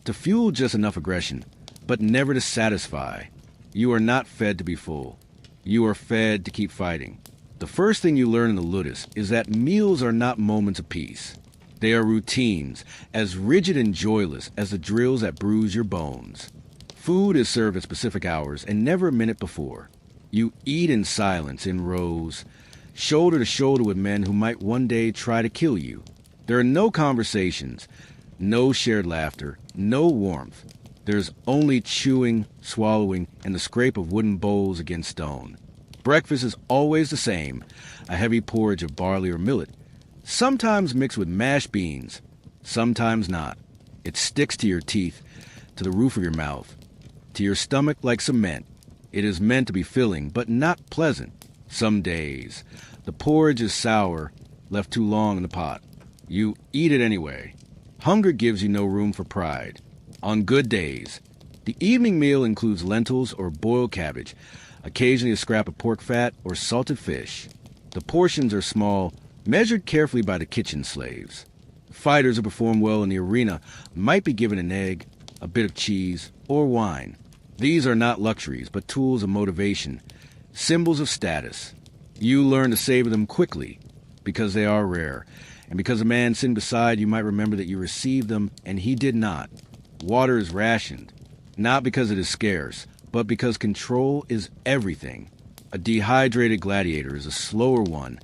to fuel just enough aggression, but never to satisfy. You are not fed to be full. You are fed to keep fighting. The first thing you learn in the Ludus is that meals are not moments of peace. They are routines, as rigid and joyless as the drills that bruise your bones. Food is served at specific hours and never a minute before. You eat in silence, in rows, shoulder to shoulder with men who might one day try to kill you. There are no conversations, no shared laughter, no warmth. There's only chewing, swallowing, and the scrape of wooden bowls against stone. Breakfast is always the same, a heavy porridge of barley or millet, sometimes mixed with mashed beans, sometimes not. It sticks to your teeth, to the roof of your mouth, to your stomach like cement. It is meant to be filling, but not pleasant. Some days, the porridge is sour, left too long in the pot. You eat it anyway. Hunger gives you no room for pride. On good days, the evening meal includes lentils or boiled cabbage, occasionally a scrap of pork fat or salted fish. The portions are small, measured carefully by the kitchen slaves. Fighters who perform well in the arena might be given an egg, a bit of cheese, or wine. These are not luxuries, but tools of motivation, symbols of status. You learn to savor them quickly, because they are rare, And because a man sitting beside you might remember that you received them and he did not. Water is rationed, not because it is scarce, but because control is everything. A dehydrated gladiator is a slower one,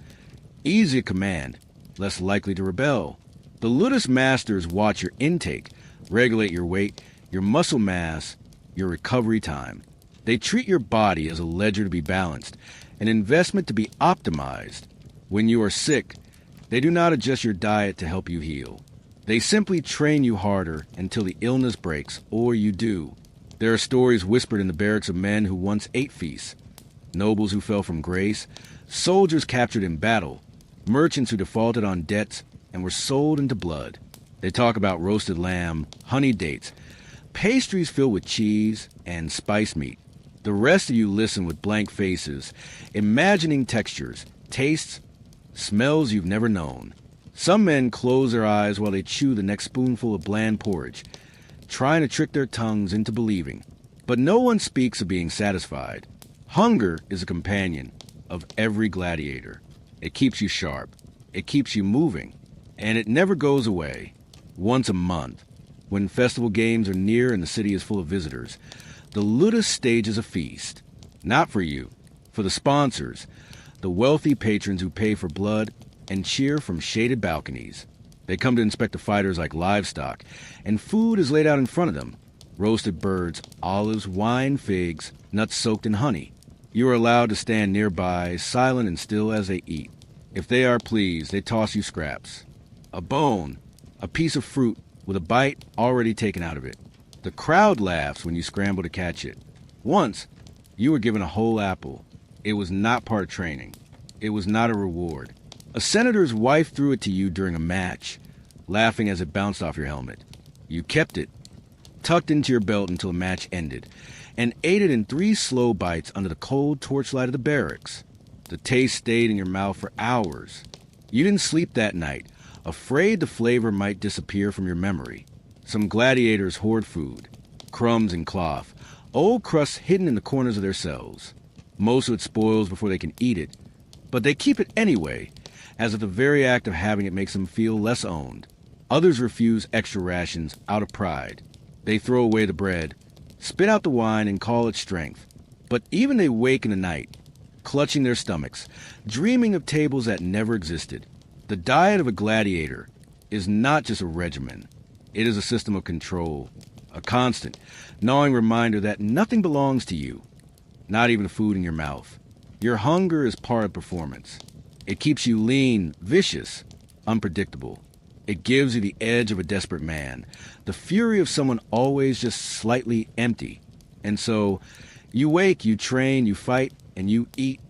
easy to command, less likely to rebel. The ludus masters watch your intake, regulate your weight, your muscle mass, your recovery time. They treat your body as a ledger to be balanced, an investment to be optimized. When you are sick, they do not adjust your diet to help you heal. They simply train you harder until the illness breaks, or you do. There are stories whispered in the barracks of men who once ate feasts, nobles who fell from grace, soldiers captured in battle, merchants who defaulted on debts and were sold into blood. They talk about roasted lamb, honey dates, pastries filled with cheese, and spice meat. The rest of you listen with blank faces, imagining textures, tastes, smells you've never known. Some men close their eyes while they chew the next spoonful of bland porridge, trying to trick their tongues into believing. But no one speaks of being satisfied. Hunger is a companion of every gladiator. It keeps you sharp. It keeps you moving. And it never goes away. Once a month, when festival games are near and the city is full of visitors, the ludus stages a feast. Not for you, for the sponsors, the wealthy patrons who pay for blood and cheer from shaded balconies. They come to inspect the fighters like livestock, and food is laid out in front of them. Roasted birds, olives, wine, figs, nuts soaked in honey. You are allowed to stand nearby, silent and still as they eat. If they are pleased, they toss you scraps. A bone, a piece of fruit with a bite already taken out of it. The crowd laughs when you scramble to catch it. Once, you were given a whole apple. It was not part of training. It was not a reward. A senator's wife threw it to you during a match, laughing as it bounced off your helmet. You kept it, tucked into your belt until the match ended, and ate it in 3 slow bites under the cold torchlight of the barracks. The taste stayed in your mouth for hours. You didn't sleep that night, afraid the flavor might disappear from your memory. Some gladiators hoard food, crumbs and cloth, old crusts hidden in the corners of their cells. Most of it spoils before they can eat it, but they keep it anyway, as if the very act of having it makes them feel less owned. Others refuse extra rations out of pride. They throw away the bread, spit out the wine, and call it strength. But even they wake in the night, clutching their stomachs, dreaming of tables that never existed. The diet of a gladiator is not just a regimen. It is a system of control, a constant, gnawing reminder that nothing belongs to you, not even the food in your mouth. Your hunger is part of performance. It keeps you lean, vicious, unpredictable. It gives you the edge of a desperate man, the fury of someone always just slightly empty. And so, you wake, you train, you fight, and you eat.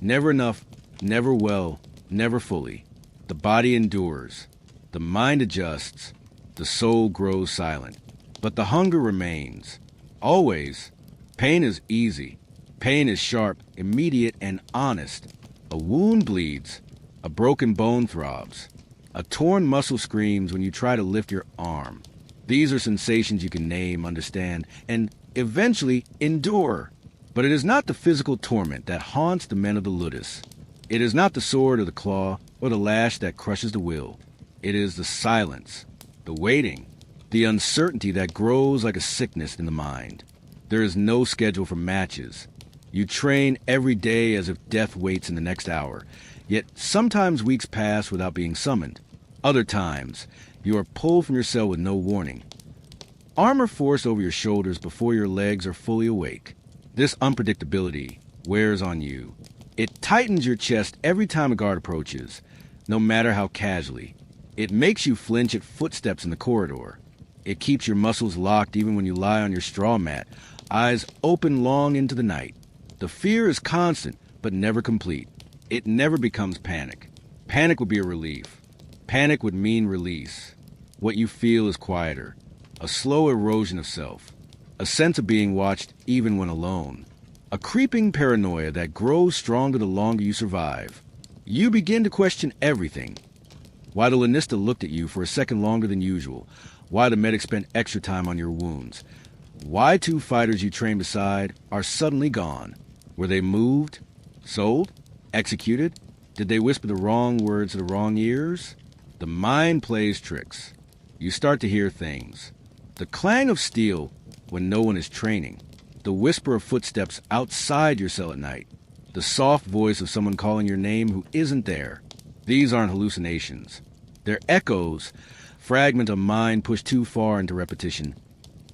Never enough, never well, never fully. The body endures. The mind adjusts. The soul grows silent. But the hunger remains. Always. Pain is easy. Pain is sharp, immediate, and honest. A wound bleeds. A broken bone throbs. A torn muscle screams when you try to lift your arm. These are sensations you can name, understand, and eventually endure. But it is not the physical torment that haunts the men of the ludus. It is not the sword or the claw or the lash that crushes the will. It is the silence, the waiting, the uncertainty that grows like a sickness in the mind. There is no schedule for matches. You train every day as if death waits in the next hour. Yet sometimes weeks pass without being summoned. Other times, you are pulled from your cell with no warning. Armor forced over your shoulders before your legs are fully awake. This unpredictability wears on you. It tightens your chest every time a guard approaches, no matter how casually. It makes you flinch at footsteps in the corridor. It keeps your muscles locked even when you lie on your straw mat, eyes open long into the night. The fear is constant, but never complete. It never becomes panic. Panic would be a relief. Panic would mean release. What you feel is quieter, a slow erosion of self, a sense of being watched even when alone, a creeping paranoia that grows stronger the longer you survive. You begin to question everything. Why the lanista looked at you for a second longer than usual, why the medic spent extra time on your wounds, why 2 fighters you trained beside are suddenly gone. Were they moved? Sold? Executed? Did they whisper the wrong words to the wrong ears? The mind plays tricks. You start to hear things. The clang of steel when no one is training. The whisper of footsteps outside your cell at night. The soft voice of someone calling your name who isn't there. These aren't hallucinations. They're echoes, fragment of mind pushed too far into repetition,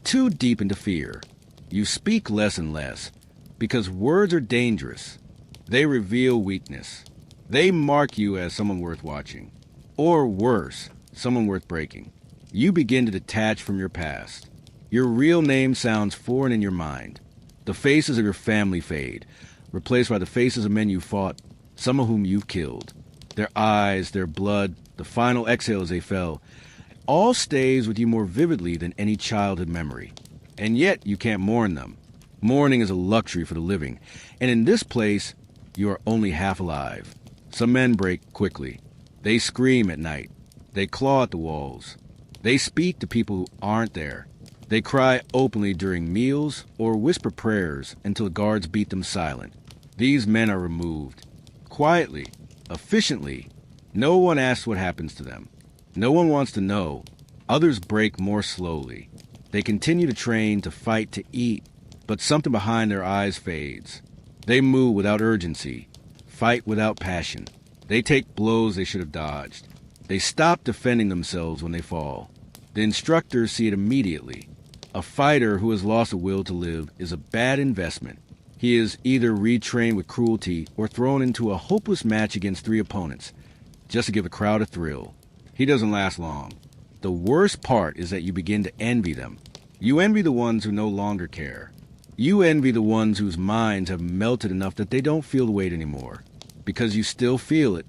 too deep into fear. You speak less and less, because words are dangerous. They reveal weakness. They mark you as someone worth watching. Or worse, someone worth breaking. You begin to detach from your past. Your real name sounds foreign in your mind. The faces of your family fade, replaced by the faces of men you fought, some of whom you've killed. Their eyes, their blood, the final exhale as they fell, all stays with you more vividly than any childhood memory. And yet you can't mourn them. Mourning is a luxury for the living, and in this place, you are only half alive. Some men break quickly. They scream at night. They claw at the walls. They speak to people who aren't there. They cry openly during meals or whisper prayers until the guards beat them silent. These men are removed. Quietly, efficiently. No one asks what happens to them. No one wants to know. Others break more slowly. They continue to train, to fight, to eat, but something behind their eyes fades. They move without urgency, fight without passion. They take blows they should have dodged. They stop defending themselves when they fall. The instructors see it immediately. A fighter who has lost the will to live is a bad investment. He is either retrained with cruelty or thrown into a hopeless match against 3 opponents, just to give the crowd a thrill. He doesn't last long. The worst part is that you begin to envy them. You envy the ones who no longer care. You envy the ones whose minds have melted enough that they don't feel the weight anymore. Because you still feel it,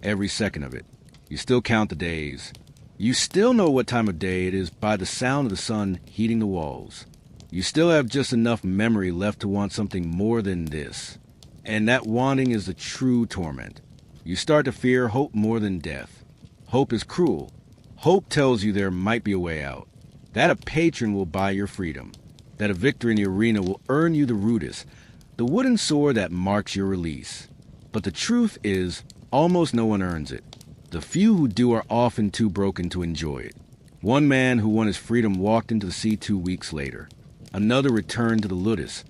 every second of it. You still count the days. You still know what time of day it is by the sound of the sun heating the walls. You still have just enough memory left to want something more than this. And that wanting is the true torment. You start to fear hope more than death. Hope is cruel. Hope tells you there might be a way out. That a patron will buy your freedom. That a victory in the arena will earn you the rudis, the wooden sword that marks your release. But the truth is, almost no one earns it. The few who do are often too broken to enjoy it. One man who won his freedom walked into the sea 2 weeks later. Another returned to the ludus,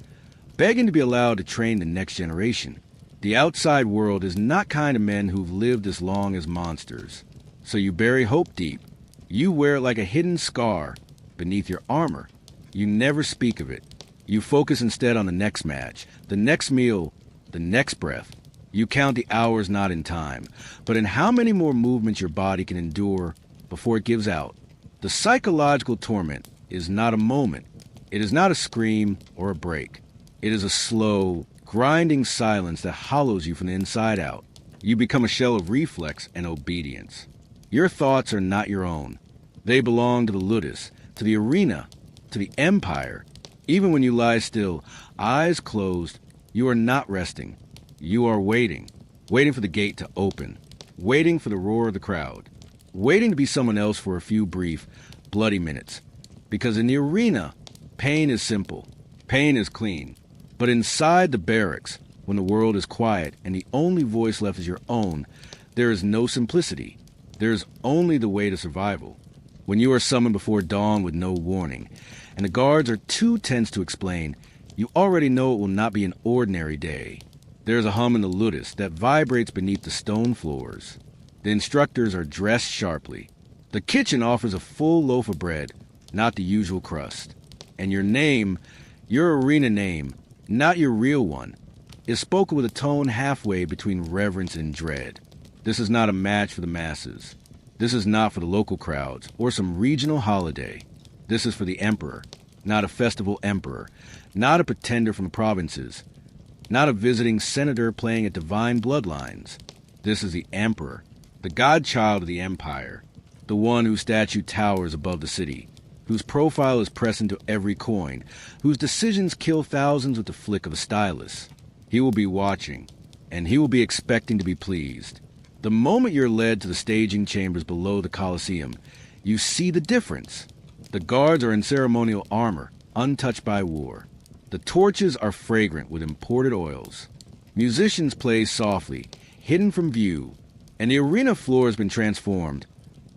begging to be allowed to train the next generation. The outside world is not kind of men who've lived as long as monsters. So you bury hope deep. You wear it like a hidden scar beneath your armor. You never speak of it. You focus instead on the next match, the next meal, the next breath. You count the hours not in time, but in how many more movements your body can endure before it gives out. The psychological torment is not a moment. It is not a scream or a break. It is a slow, grinding silence that hollows you from the inside out. You become a shell of reflex and obedience. Your thoughts are not your own. They belong to the ludus, to the arena, to the empire. Even when you lie still, eyes closed, you are not resting. You are waiting, waiting for the gate to open, waiting for the roar of the crowd, waiting to be someone else for a few brief, bloody minutes. Because in the arena, pain is simple, pain is clean. But inside the barracks, when the world is quiet and the only voice left is your own, there is no simplicity. There is only the way to survival. When you are summoned before dawn with no warning, and the guards are too tense to explain, you already know it will not be an ordinary day. There is a hum in the ludus that vibrates beneath the stone floors. The instructors are dressed sharply. The kitchen offers a full loaf of bread, not the usual crust. And your name, your arena name, not your real one, is spoken with a tone halfway between reverence and dread. This is not a match for the masses. This is not for the local crowds or some regional holiday. This is for the emperor, not a festival emperor, not a pretender from the provinces, not a visiting senator playing at divine bloodlines. This is the emperor, the godchild of the empire, the one whose statue towers above the city, whose profile is pressed into every coin, whose decisions kill thousands with the flick of a stylus. He will be watching, and he will be expecting to be pleased. The moment you're led to the staging chambers below the Colosseum, you see the difference. The guards are in ceremonial armor, untouched by war. The torches are fragrant with imported oils. Musicians play softly, hidden from view, and the arena floor has been transformed.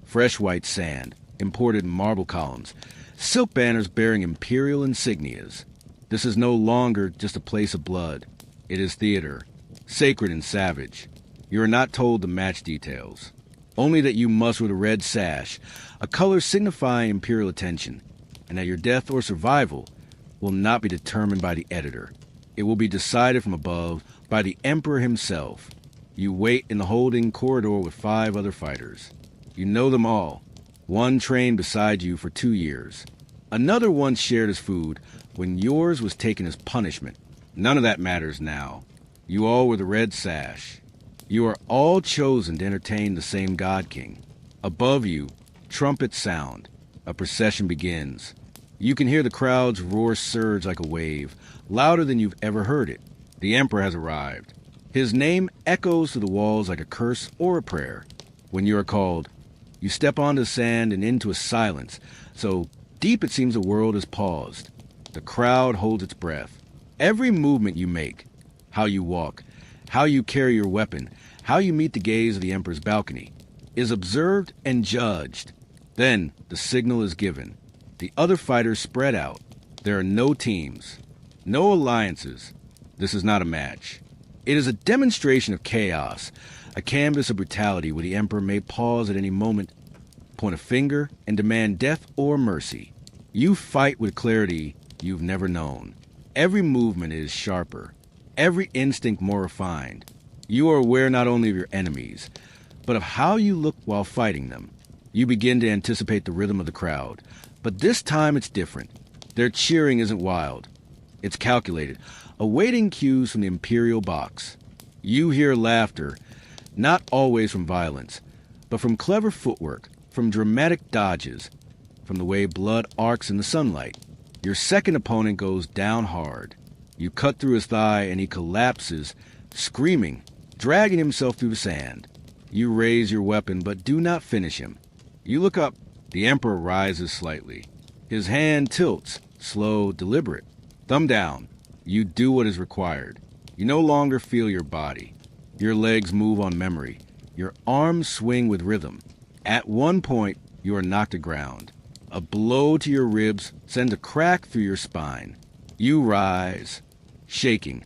Fresh white sand, imported marble columns, silk banners bearing imperial insignias. This is no longer just a place of blood. It is theater, sacred and savage. You are not told the match details, only that you must with a red sash, a color signifying imperial attention, and that your death or survival will not be determined by the editor. It will be decided from above by the emperor himself. You wait in the holding corridor with 5 other fighters. You know them all. One trained beside you for 2 years. Another once shared his food when yours was taken as punishment. None of that matters now. You all wear the red sash. You are all chosen to entertain the same God King. Above you, trumpets sound. A procession begins. You can hear the crowd's roar surge like a wave, louder than you've ever heard it. The emperor has arrived. His name echoes through the walls like a curse or a prayer. When you are called, you step onto the sand and into a silence, so deep it seems the world has paused. The crowd holds its breath. Every movement you make, how you walk, how you carry your weapon, how you meet the gaze of the emperor's balcony, is observed and judged. Then the signal is given. The other fighters spread out. There are no teams, no alliances. This is not a match. It is a demonstration of chaos, a canvas of brutality where the emperor may pause at any moment, point a finger, and demand death or mercy. You fight with clarity you've never known. Every movement is sharper, every instinct more refined. You are aware not only of your enemies, but of how you look while fighting them. You begin to anticipate the rhythm of the crowd, but this time it's different. Their cheering isn't wild. It's calculated, awaiting cues from the imperial box. You hear laughter, not always from violence, but from clever footwork, from dramatic dodges, from the way blood arcs in the sunlight. Your second opponent goes down hard. You cut through his thigh and he collapses, screaming, dragging himself through the sand. You raise your weapon but do not finish him. You look up. The emperor rises slightly. His hand tilts, slow, deliberate. Thumb down. You do what is required. You no longer feel your body. Your legs move on memory. Your arms swing with rhythm. At one point, you are knocked to ground. A blow to your ribs sends a crack through your spine. You rise, shaking,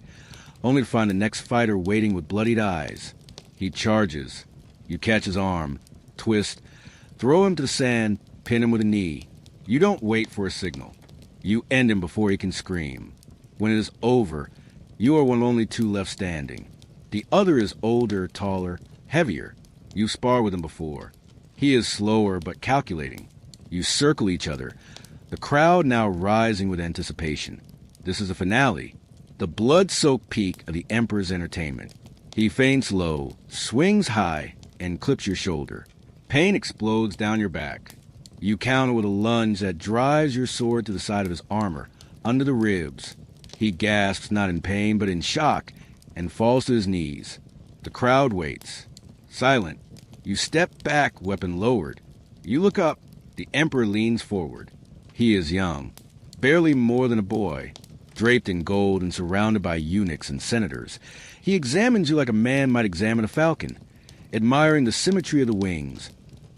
only to find the next fighter waiting with bloodied eyes. He charges. You catch his arm, twist, throw him to the sand, pin him with a knee. You don't wait for a signal. You end him before he can scream. When it is over, you are one of only 2 left standing. The other is older, taller, heavier. You've sparred with him before. He is slower but calculating. You circle each other, the crowd now rising with anticipation. This is a finale, the blood-soaked peak of the emperor's entertainment. He feints low, swings high, and clips your shoulder. Pain explodes down your back. You counter with a lunge that drives your sword to the side of his armor, under the ribs. He gasps not in pain but in shock, and falls to his knees. The crowd waits. Silent. You step back, weapon lowered. You look up. The emperor leans forward. He is young, barely more than a boy, draped in gold and surrounded by eunuchs and senators. He examines you like a man might examine a falcon, admiring the symmetry of the wings,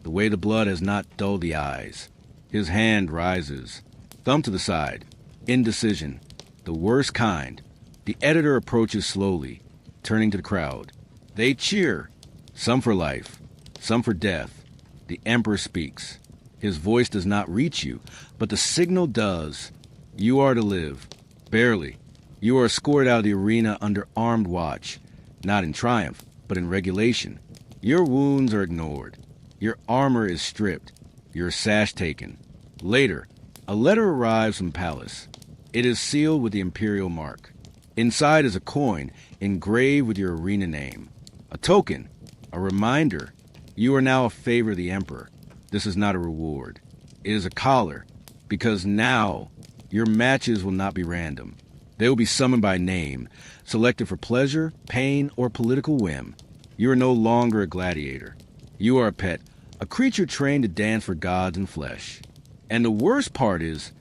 the way the blood has not dulled the eyes. His hand rises, thumb to the side, indecision, the worst kind. The editor approaches slowly, turning to the crowd. They cheer, some for life, some for death. The emperor speaks. His voice does not reach you, but the signal does. You are to live. Barely. You are escorted out of the arena under armed watch, not in triumph, but in regulation. Your wounds are ignored. Your armor is stripped. Your sash taken. Later, a letter arrives from Palace. It is sealed with the imperial mark. Inside is a coin engraved with your arena name. A token, a reminder. You are now a favor of the emperor. This is not a reward. It is a collar, because now your matches will not be random. They will be summoned by name, selected for pleasure, pain, or political whim. You are no longer a gladiator. You are a pet, a creature trained to dance for gods and flesh. And the worst part is,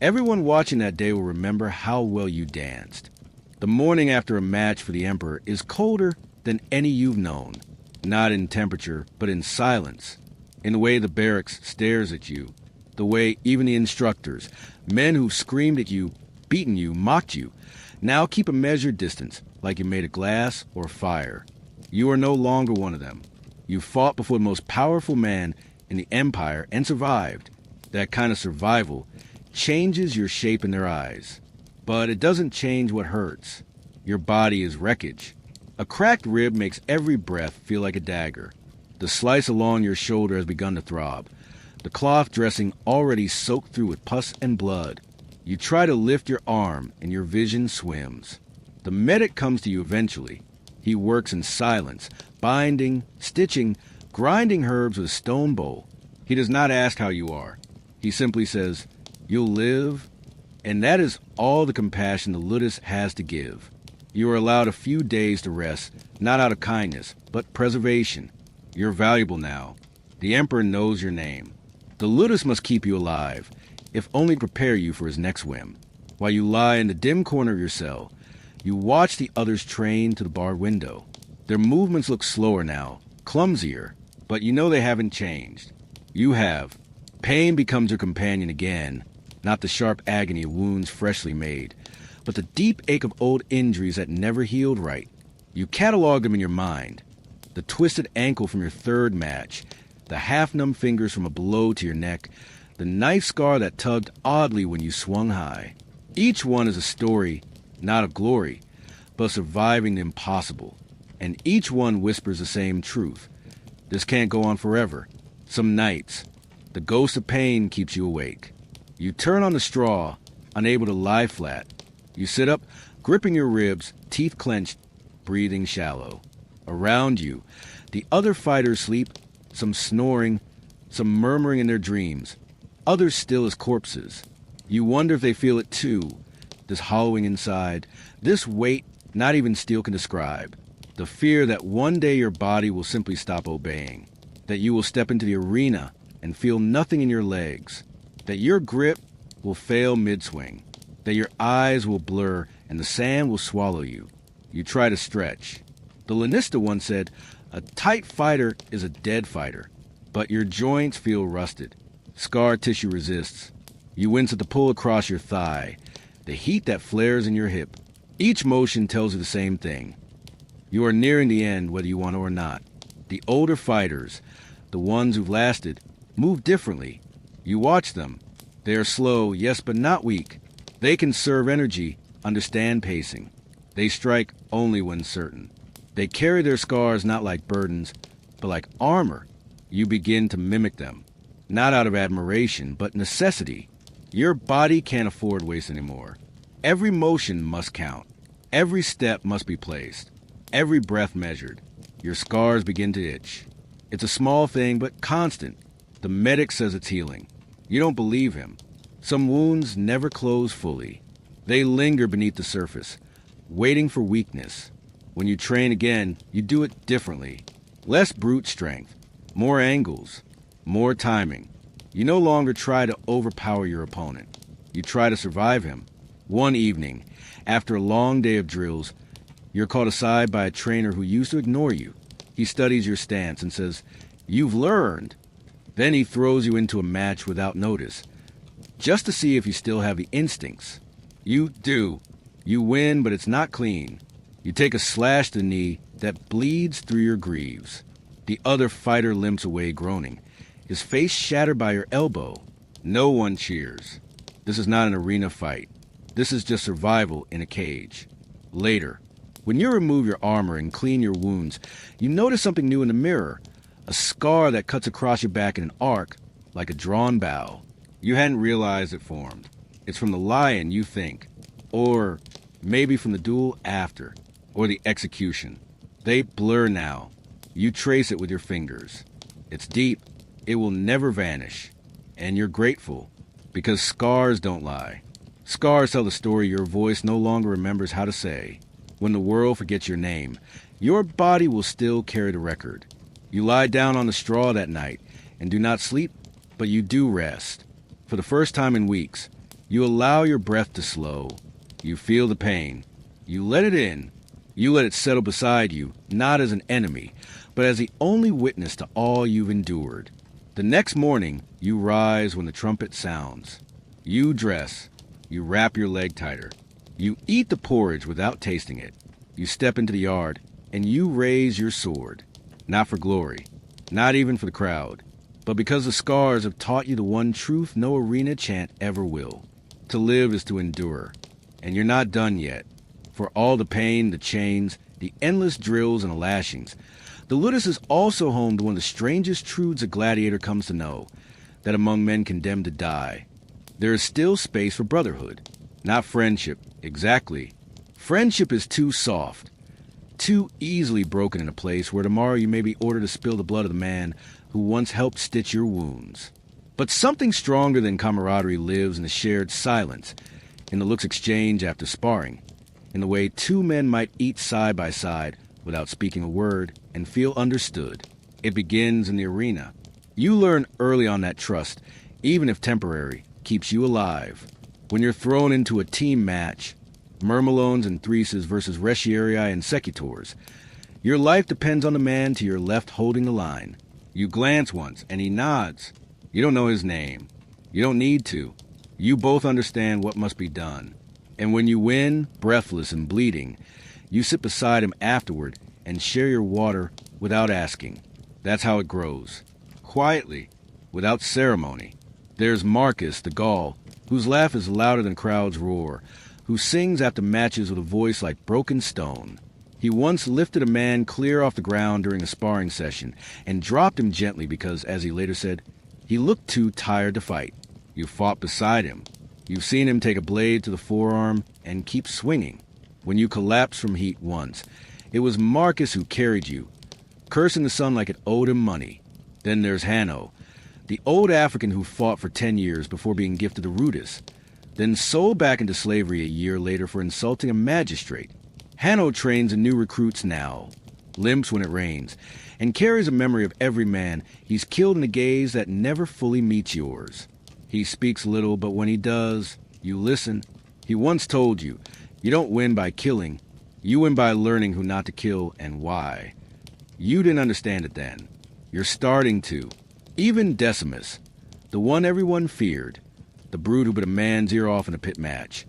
everyone watching that day will remember how well you danced. The morning after a match for the emperor is colder than any you've known. not in temperature, but in silence, in the way the barracks stares at you, the way even the instructors, men who screamed at you, beaten you, mocked you, now keep a measured distance, like you made of glass or fire. You are no longer one of them. You fought before the most powerful man in the empire and survived. That kind of survival changes your shape in their eyes. But it doesn't change what hurts. Your body is wreckage. A cracked rib makes every breath feel like a dagger. The slice along your shoulder has begun to throb. The cloth dressing already soaked through with pus and blood. You try to lift your arm and your vision swims. The medic comes to you eventually. He works in silence, binding, stitching, grinding herbs with a stone bowl. He does not ask how you are. He simply says, "You'll live," and that is all the compassion the ludus has to give. You are allowed a few days to rest, not out of kindness, but preservation. You're valuable now. The emperor knows your name. The ludus must keep you alive, if only to prepare you for his next whim. While you lie in the dim corner of your cell, you watch the others train to the barred window. Their movements look slower now, clumsier, but you know they haven't changed. You have. Pain becomes your companion again, not the sharp agony of wounds freshly made, but the deep ache of old injuries that never healed right. You catalog them in your mind. The twisted ankle from your third match, the half-numb fingers from a blow to your neck, the knife scar that tugged oddly when you swung high. Each one is a story, not of glory, but surviving the impossible. And each one whispers the same truth. This can't go on forever. Some nights, the ghost of pain keeps you awake. You turn on the straw, unable to lie flat. You sit up, gripping your ribs, teeth clenched, breathing shallow. Around you, the other fighters sleep, some snoring, some murmuring in their dreams, others still as corpses. You wonder if they feel it too, this hollowing inside, this weight not even steel can describe, the fear that one day your body will simply stop obeying, that you will step into the arena and feel nothing in your legs, that your grip will fail mid-swing, that your eyes will blur and the sand will swallow you. You try to stretch. The Lanista once said, "A tight fighter is a dead fighter," but your joints feel rusted. Scar tissue resists. You wince at the pull across your thigh, the heat that flares in your hip. Each motion tells you the same thing. You are nearing the end whether you want to or not. The older fighters, the ones who've lasted, move differently. You watch them. They are slow, yes, but not weak. They conserve energy, understand pacing. They strike only when certain. They carry their scars not like burdens, but like armor. You begin to mimic them, not out of admiration, but necessity. Your body can't afford waste anymore. Every motion must count. Every step must be placed. Every breath measured. Your scars begin to itch. It's a small thing, but constant. The medic says it's healing. You don't believe him. Some wounds never close fully. They linger beneath the surface, waiting for weakness. When you train again, you do it differently. Less brute strength, more angles, more timing. You no longer try to overpower your opponent. You try to survive him. One evening, after a long day of drills, you're called aside by a trainer who used to ignore you. He studies your stance and says, "You've learned." Then he throws you into a match without notice, just to see if you still have the instincts. You do. You win, but it's not clean. You take a slash to the knee that bleeds through your greaves. The other fighter limps away groaning, his face shattered by your elbow. No one cheers. This is not an arena fight. This is just survival in a cage. Later, when you remove your armor and clean your wounds, you notice something new in the mirror. A scar that cuts across your back in an arc, like a drawn bow. You hadn't realized it formed. It's from the lion, you think. Or maybe from the duel after. Or the execution. They blur now. You trace it with your fingers. It's deep. It will never vanish. And you're grateful. Because scars don't lie. Scars tell the story your voice no longer remembers how to say. When the world forgets your name, your body will still carry the record. You lie down on the straw that night and do not sleep, but you do rest. For the first time in weeks, you allow your breath to slow. You feel the pain. You let it in. You let it settle beside you, not as an enemy, but as the only witness to all you've endured. The next morning, you rise when the trumpet sounds. You dress. You wrap your leg tighter. You eat the porridge without tasting it. You step into the yard, and you raise your sword. Not for glory, not even for the crowd, but because the scars have taught you the one truth no arena chant ever will. To live is to endure. And you're not done yet. For all the pain, the chains, the endless drills and the lashings, the Ludus is also home to one of the strangest truths a gladiator comes to know, that among men condemned to die, there is still space for brotherhood, not friendship. Exactly. Friendship is too soft, too easily broken in a place where tomorrow you may be ordered to spill the blood of the man who once helped stitch your wounds. But something stronger than camaraderie lives in the shared silence, in the looks exchanged after sparring, in the way two men might eat side by side without speaking a word and feel understood. It begins in the arena. You learn early on that trust, even if temporary, keeps you alive. When you're thrown into a team match, Myrmilones and Threses versus Retiarii and Secutors, your life depends on the man to your left holding the line. You glance once, and he nods. You don't know his name. You don't need to. You both understand what must be done. And when you win, breathless and bleeding, you sit beside him afterward and share your water without asking. That's how it grows. Quietly, without ceremony. There's Marcus, the Gaul, whose laugh is louder than crowds' roar, who sings after matches with a voice like broken stone. He once lifted a man clear off the ground during a sparring session and dropped him gently because, as he later said, he looked too tired to fight. You fought beside him. You've seen him take a blade to the forearm and keep swinging. When you collapsed from heat once, it was Marcus who carried you, cursing the sun like it owed him money. Then there's Hanno, the old African who fought for 10 years before being gifted the Rudis, then sold back into slavery a year later for insulting a magistrate. Hanno trains the new recruits now, limps when it rains, and carries a memory of every man he's killed in a gaze that never fully meets yours. He speaks little, but when he does, you listen. He once told you, you don't win by killing, you win by learning who not to kill and why. You didn't understand it then. You're starting to. Even Decimus, the one everyone feared, the brute who bit a man's ear off in a pit match,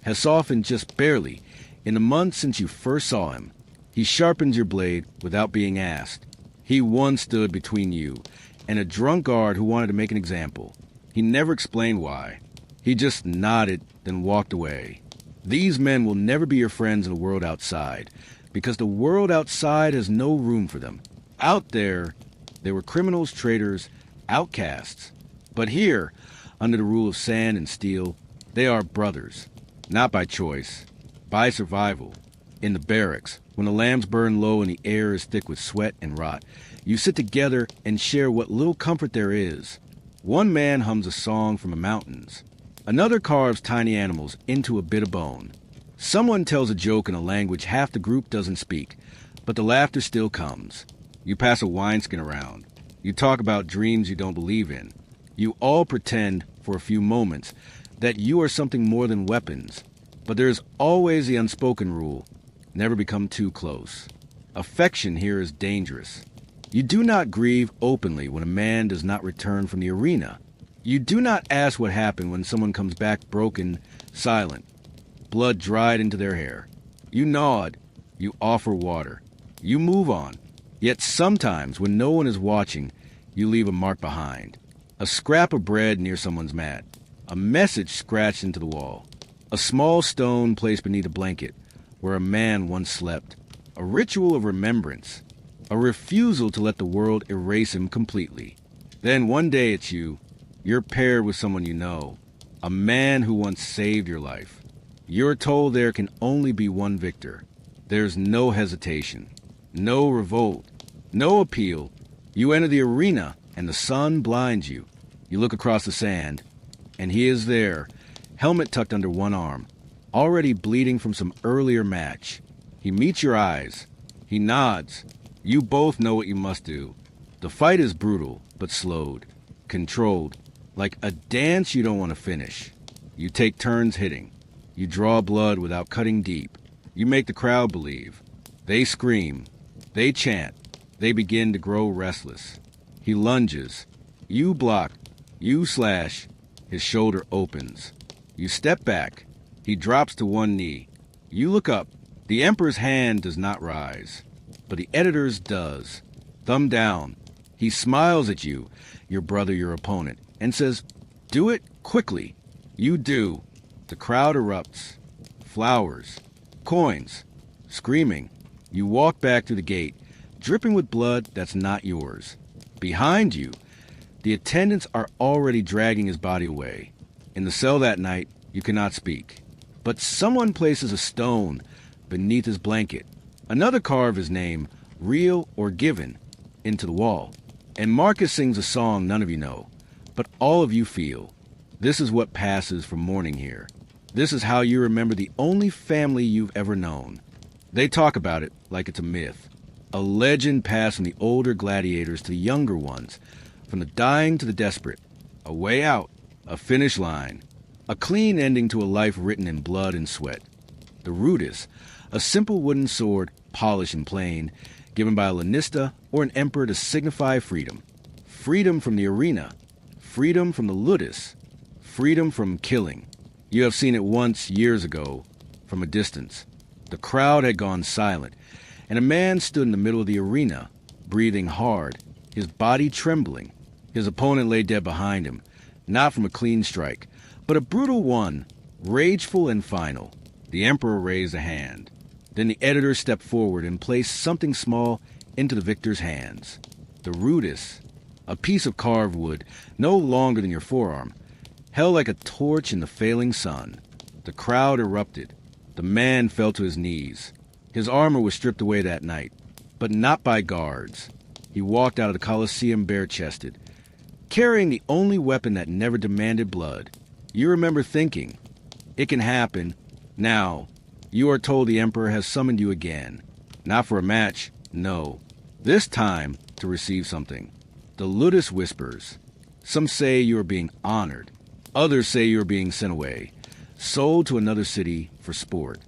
has softened just barely in the months since you first saw him. He sharpens your blade without being asked. He once stood between you and a drunk guard who wanted to make an example. He never explained why. He just nodded, then walked away. These men will never be your friends in the world outside, because the world outside has no room for them. Out there, they were criminals, traitors, outcasts. But here, under the rule of sand and steel, they are brothers. Not by choice, by survival. In the barracks, when the lamps burn low and the air is thick with sweat and rot, you sit together and share what little comfort there is. One man hums a song from the mountains. Another carves tiny animals into a bit of bone. Someone tells a joke in a language half the group doesn't speak, but the laughter still comes. You pass a wineskin around. You talk about dreams you don't believe in. You all pretend, for a few moments, that you are something more than weapons. But there is always the unspoken rule: never become too close. Affection here is dangerous. You do not grieve openly when a man does not return from the arena. You do not ask what happened when someone comes back broken, silent, blood dried into their hair. You nod. You offer water. You move on. Yet sometimes, when no one is watching, you leave a mark behind. A scrap of bread near someone's mat. A message scratched into the wall. A small stone placed beneath a blanket where a man once slept. A ritual of remembrance. A refusal to let the world erase him completely. Then one day it's you. You're paired with someone you know. A man who once saved your life. You're told there can only be one victor. There's no hesitation. No revolt. No appeal. You enter the arena, and the sun blinds you. You look across the sand, and he is there, helmet tucked under one arm, already bleeding from some earlier match. He meets your eyes. He nods. You both know what you must do. The fight is brutal, but slowed, controlled, like a dance you don't want to finish. You take turns hitting. You draw blood without cutting deep. You make the crowd believe. They scream. They chant. They begin to grow restless. He lunges. You block. You slash. His shoulder opens. You step back. He drops to one knee. You look up. The Emperor's hand does not rise, but the editor's does. Thumb down. He smiles at you, your brother, your opponent, and says, "Do it quickly." You do. The crowd erupts. Flowers. Coins. Screaming. You walk back through the gate, dripping with blood that's not yours. Behind you, the attendants are already dragging his body away. In the cell that night, you cannot speak. But someone places a stone beneath his blanket. Another carve his name, real or given, into the wall. And Marcus sings a song none of you know, but all of you feel. This is what passes for mourning here. This is how you remember the only family you've ever known. They talk about it like it's a myth. A legend passed from the older gladiators to the younger ones, from the dying to the desperate. A way out, a finish line, a clean ending to a life written in blood and sweat. The rudis, a simple wooden sword, polished and plain, given by a lanista or an emperor to signify freedom. Freedom from the arena. Freedom from the ludus. Freedom from killing. You have seen it once years ago, from a distance. The crowd had gone silent, and a man stood in the middle of the arena, breathing hard, his body trembling. His opponent lay dead behind him, not from a clean strike, but a brutal one, rageful and final. The emperor raised a hand. Then the editor stepped forward and placed something small into the victor's hands. The rudis, a piece of carved wood, no longer than your forearm, held like a torch in the failing sun. The crowd erupted. The man fell to his knees. His armor was stripped away that night, but not by guards. He walked out of the Colosseum bare-chested, carrying the only weapon that never demanded blood. You remember thinking, it can happen. Now, you are told the Emperor has summoned you again. Not for a match, no. This time, to receive something. The ludus whispers. Some say you are being honored. Others say you are being sent away, sold to another city for sport.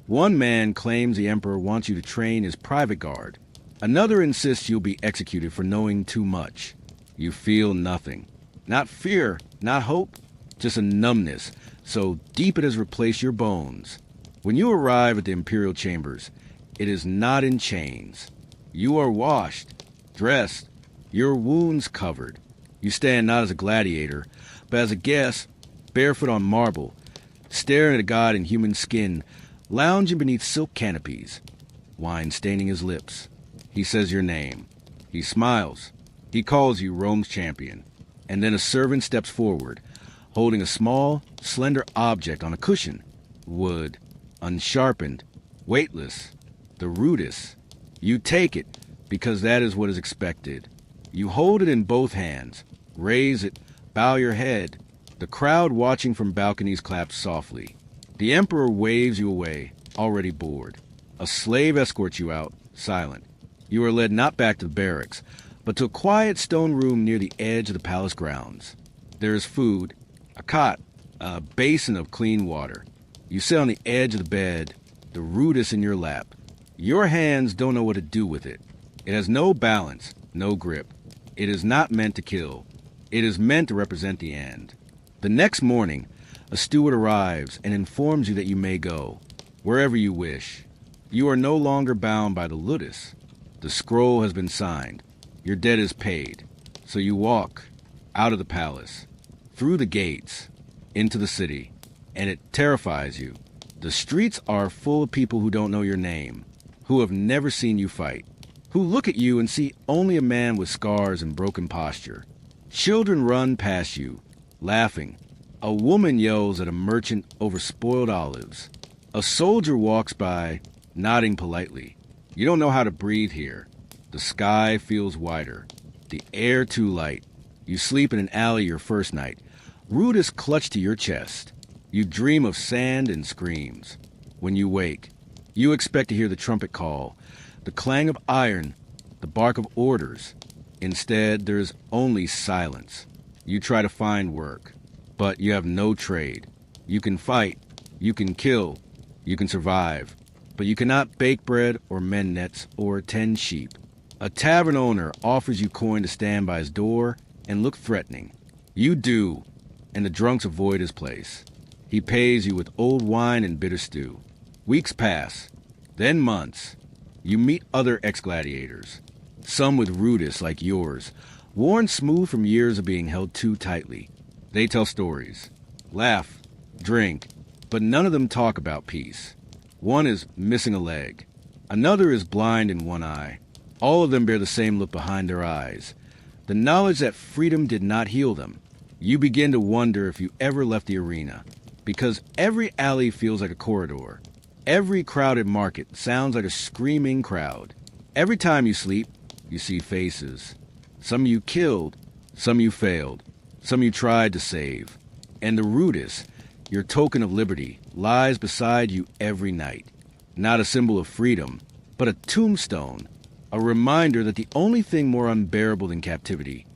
One man claims the Emperor wants you to train his private guard. Another insists you'll be executed for knowing too much. You feel nothing. Not fear, not hope, just a numbness so deep it has replaced your bones. When you arrive at the imperial chambers, it is not in chains. You are washed, dressed, your wounds covered. You stand not as a gladiator, but as a guest, barefoot on marble, staring at a god in human skin, lounging beneath silk canopies, wine staining his lips. He says your name. He smiles. He calls you Rome's champion. And then a servant steps forward, holding a small, slender object on a cushion. Wood, unsharpened, weightless, the rudis. You take it, because that is what is expected. You hold it in both hands, raise it, bow your head. The crowd watching from balconies claps softly. The Emperor waves you away, already bored. A slave escorts you out, silent. You are led not back to the barracks, but to a quiet stone room near the edge of the palace grounds. There is food, a cot, a basin of clean water. You sit on the edge of the bed, the rudis in your lap. Your hands don't know what to do with it. It has no balance, no grip. It is not meant to kill. It is meant to represent the end. The next morning, a steward arrives and informs you that you may go, wherever you wish. You are no longer bound by the ludus. The scroll has been signed. Your debt is paid. So you walk out of the palace, through the gates, into the city, and it terrifies you. The streets are full of people who don't know your name, who have never seen you fight, who look at you and see only a man with scars and broken posture. Children run past you, laughing. A woman yells at a merchant over spoiled olives. A soldier walks by, nodding politely. You don't know how to breathe here. The sky feels wider, the air too light. You sleep in an alley your first night. Rudis clutched to your chest. You dream of sand and screams. When you wake, you expect to hear the trumpet call, the clang of iron, the bark of orders. Instead, there is only silence. You try to find work, but you have no trade. You can fight, you can kill, you can survive, but you cannot bake bread or mend nets or tend sheep. A tavern owner offers you coin to stand by his door and look threatening. You do, and the drunks avoid his place. He pays you with old wine and bitter stew. Weeks pass, then months. You meet other ex-gladiators, some with rudis like yours, worn smooth from years of being held too tightly. They tell stories, laugh, drink, but none of them talk about peace. One is missing a leg. Another is blind in one eye. All of them bear the same look behind their eyes, the knowledge that freedom did not heal them. You begin to wonder if you ever left the arena, because every alley feels like a corridor. Every crowded market sounds like a screaming crowd. Every time you sleep, you see faces. Some you killed, some you failed, some you tried to save. And the rudis, your token of liberty, lies beside you every night. Not a symbol of freedom, but a tombstone, a reminder that the only thing more unbearable than captivity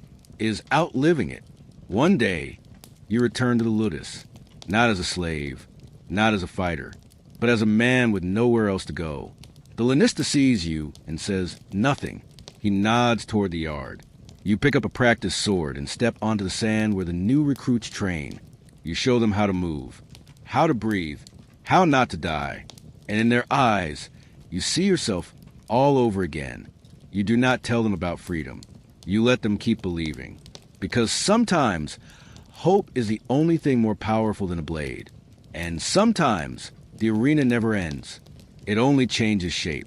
is outliving it. One day, you return to the ludus, not as a slave, not as a fighter, but as a man with nowhere else to go. The lanista sees you and says nothing. He nods toward the yard. You pick up a practice sword and step onto the sand where the new recruits train. You show them how to move, how to breathe, how not to die. And in their eyes, you see yourself all over again. You do not tell them about freedom. You let them keep believing. Because sometimes, hope is the only thing more powerful than a blade. And sometimes, the arena never ends. It only changes shape.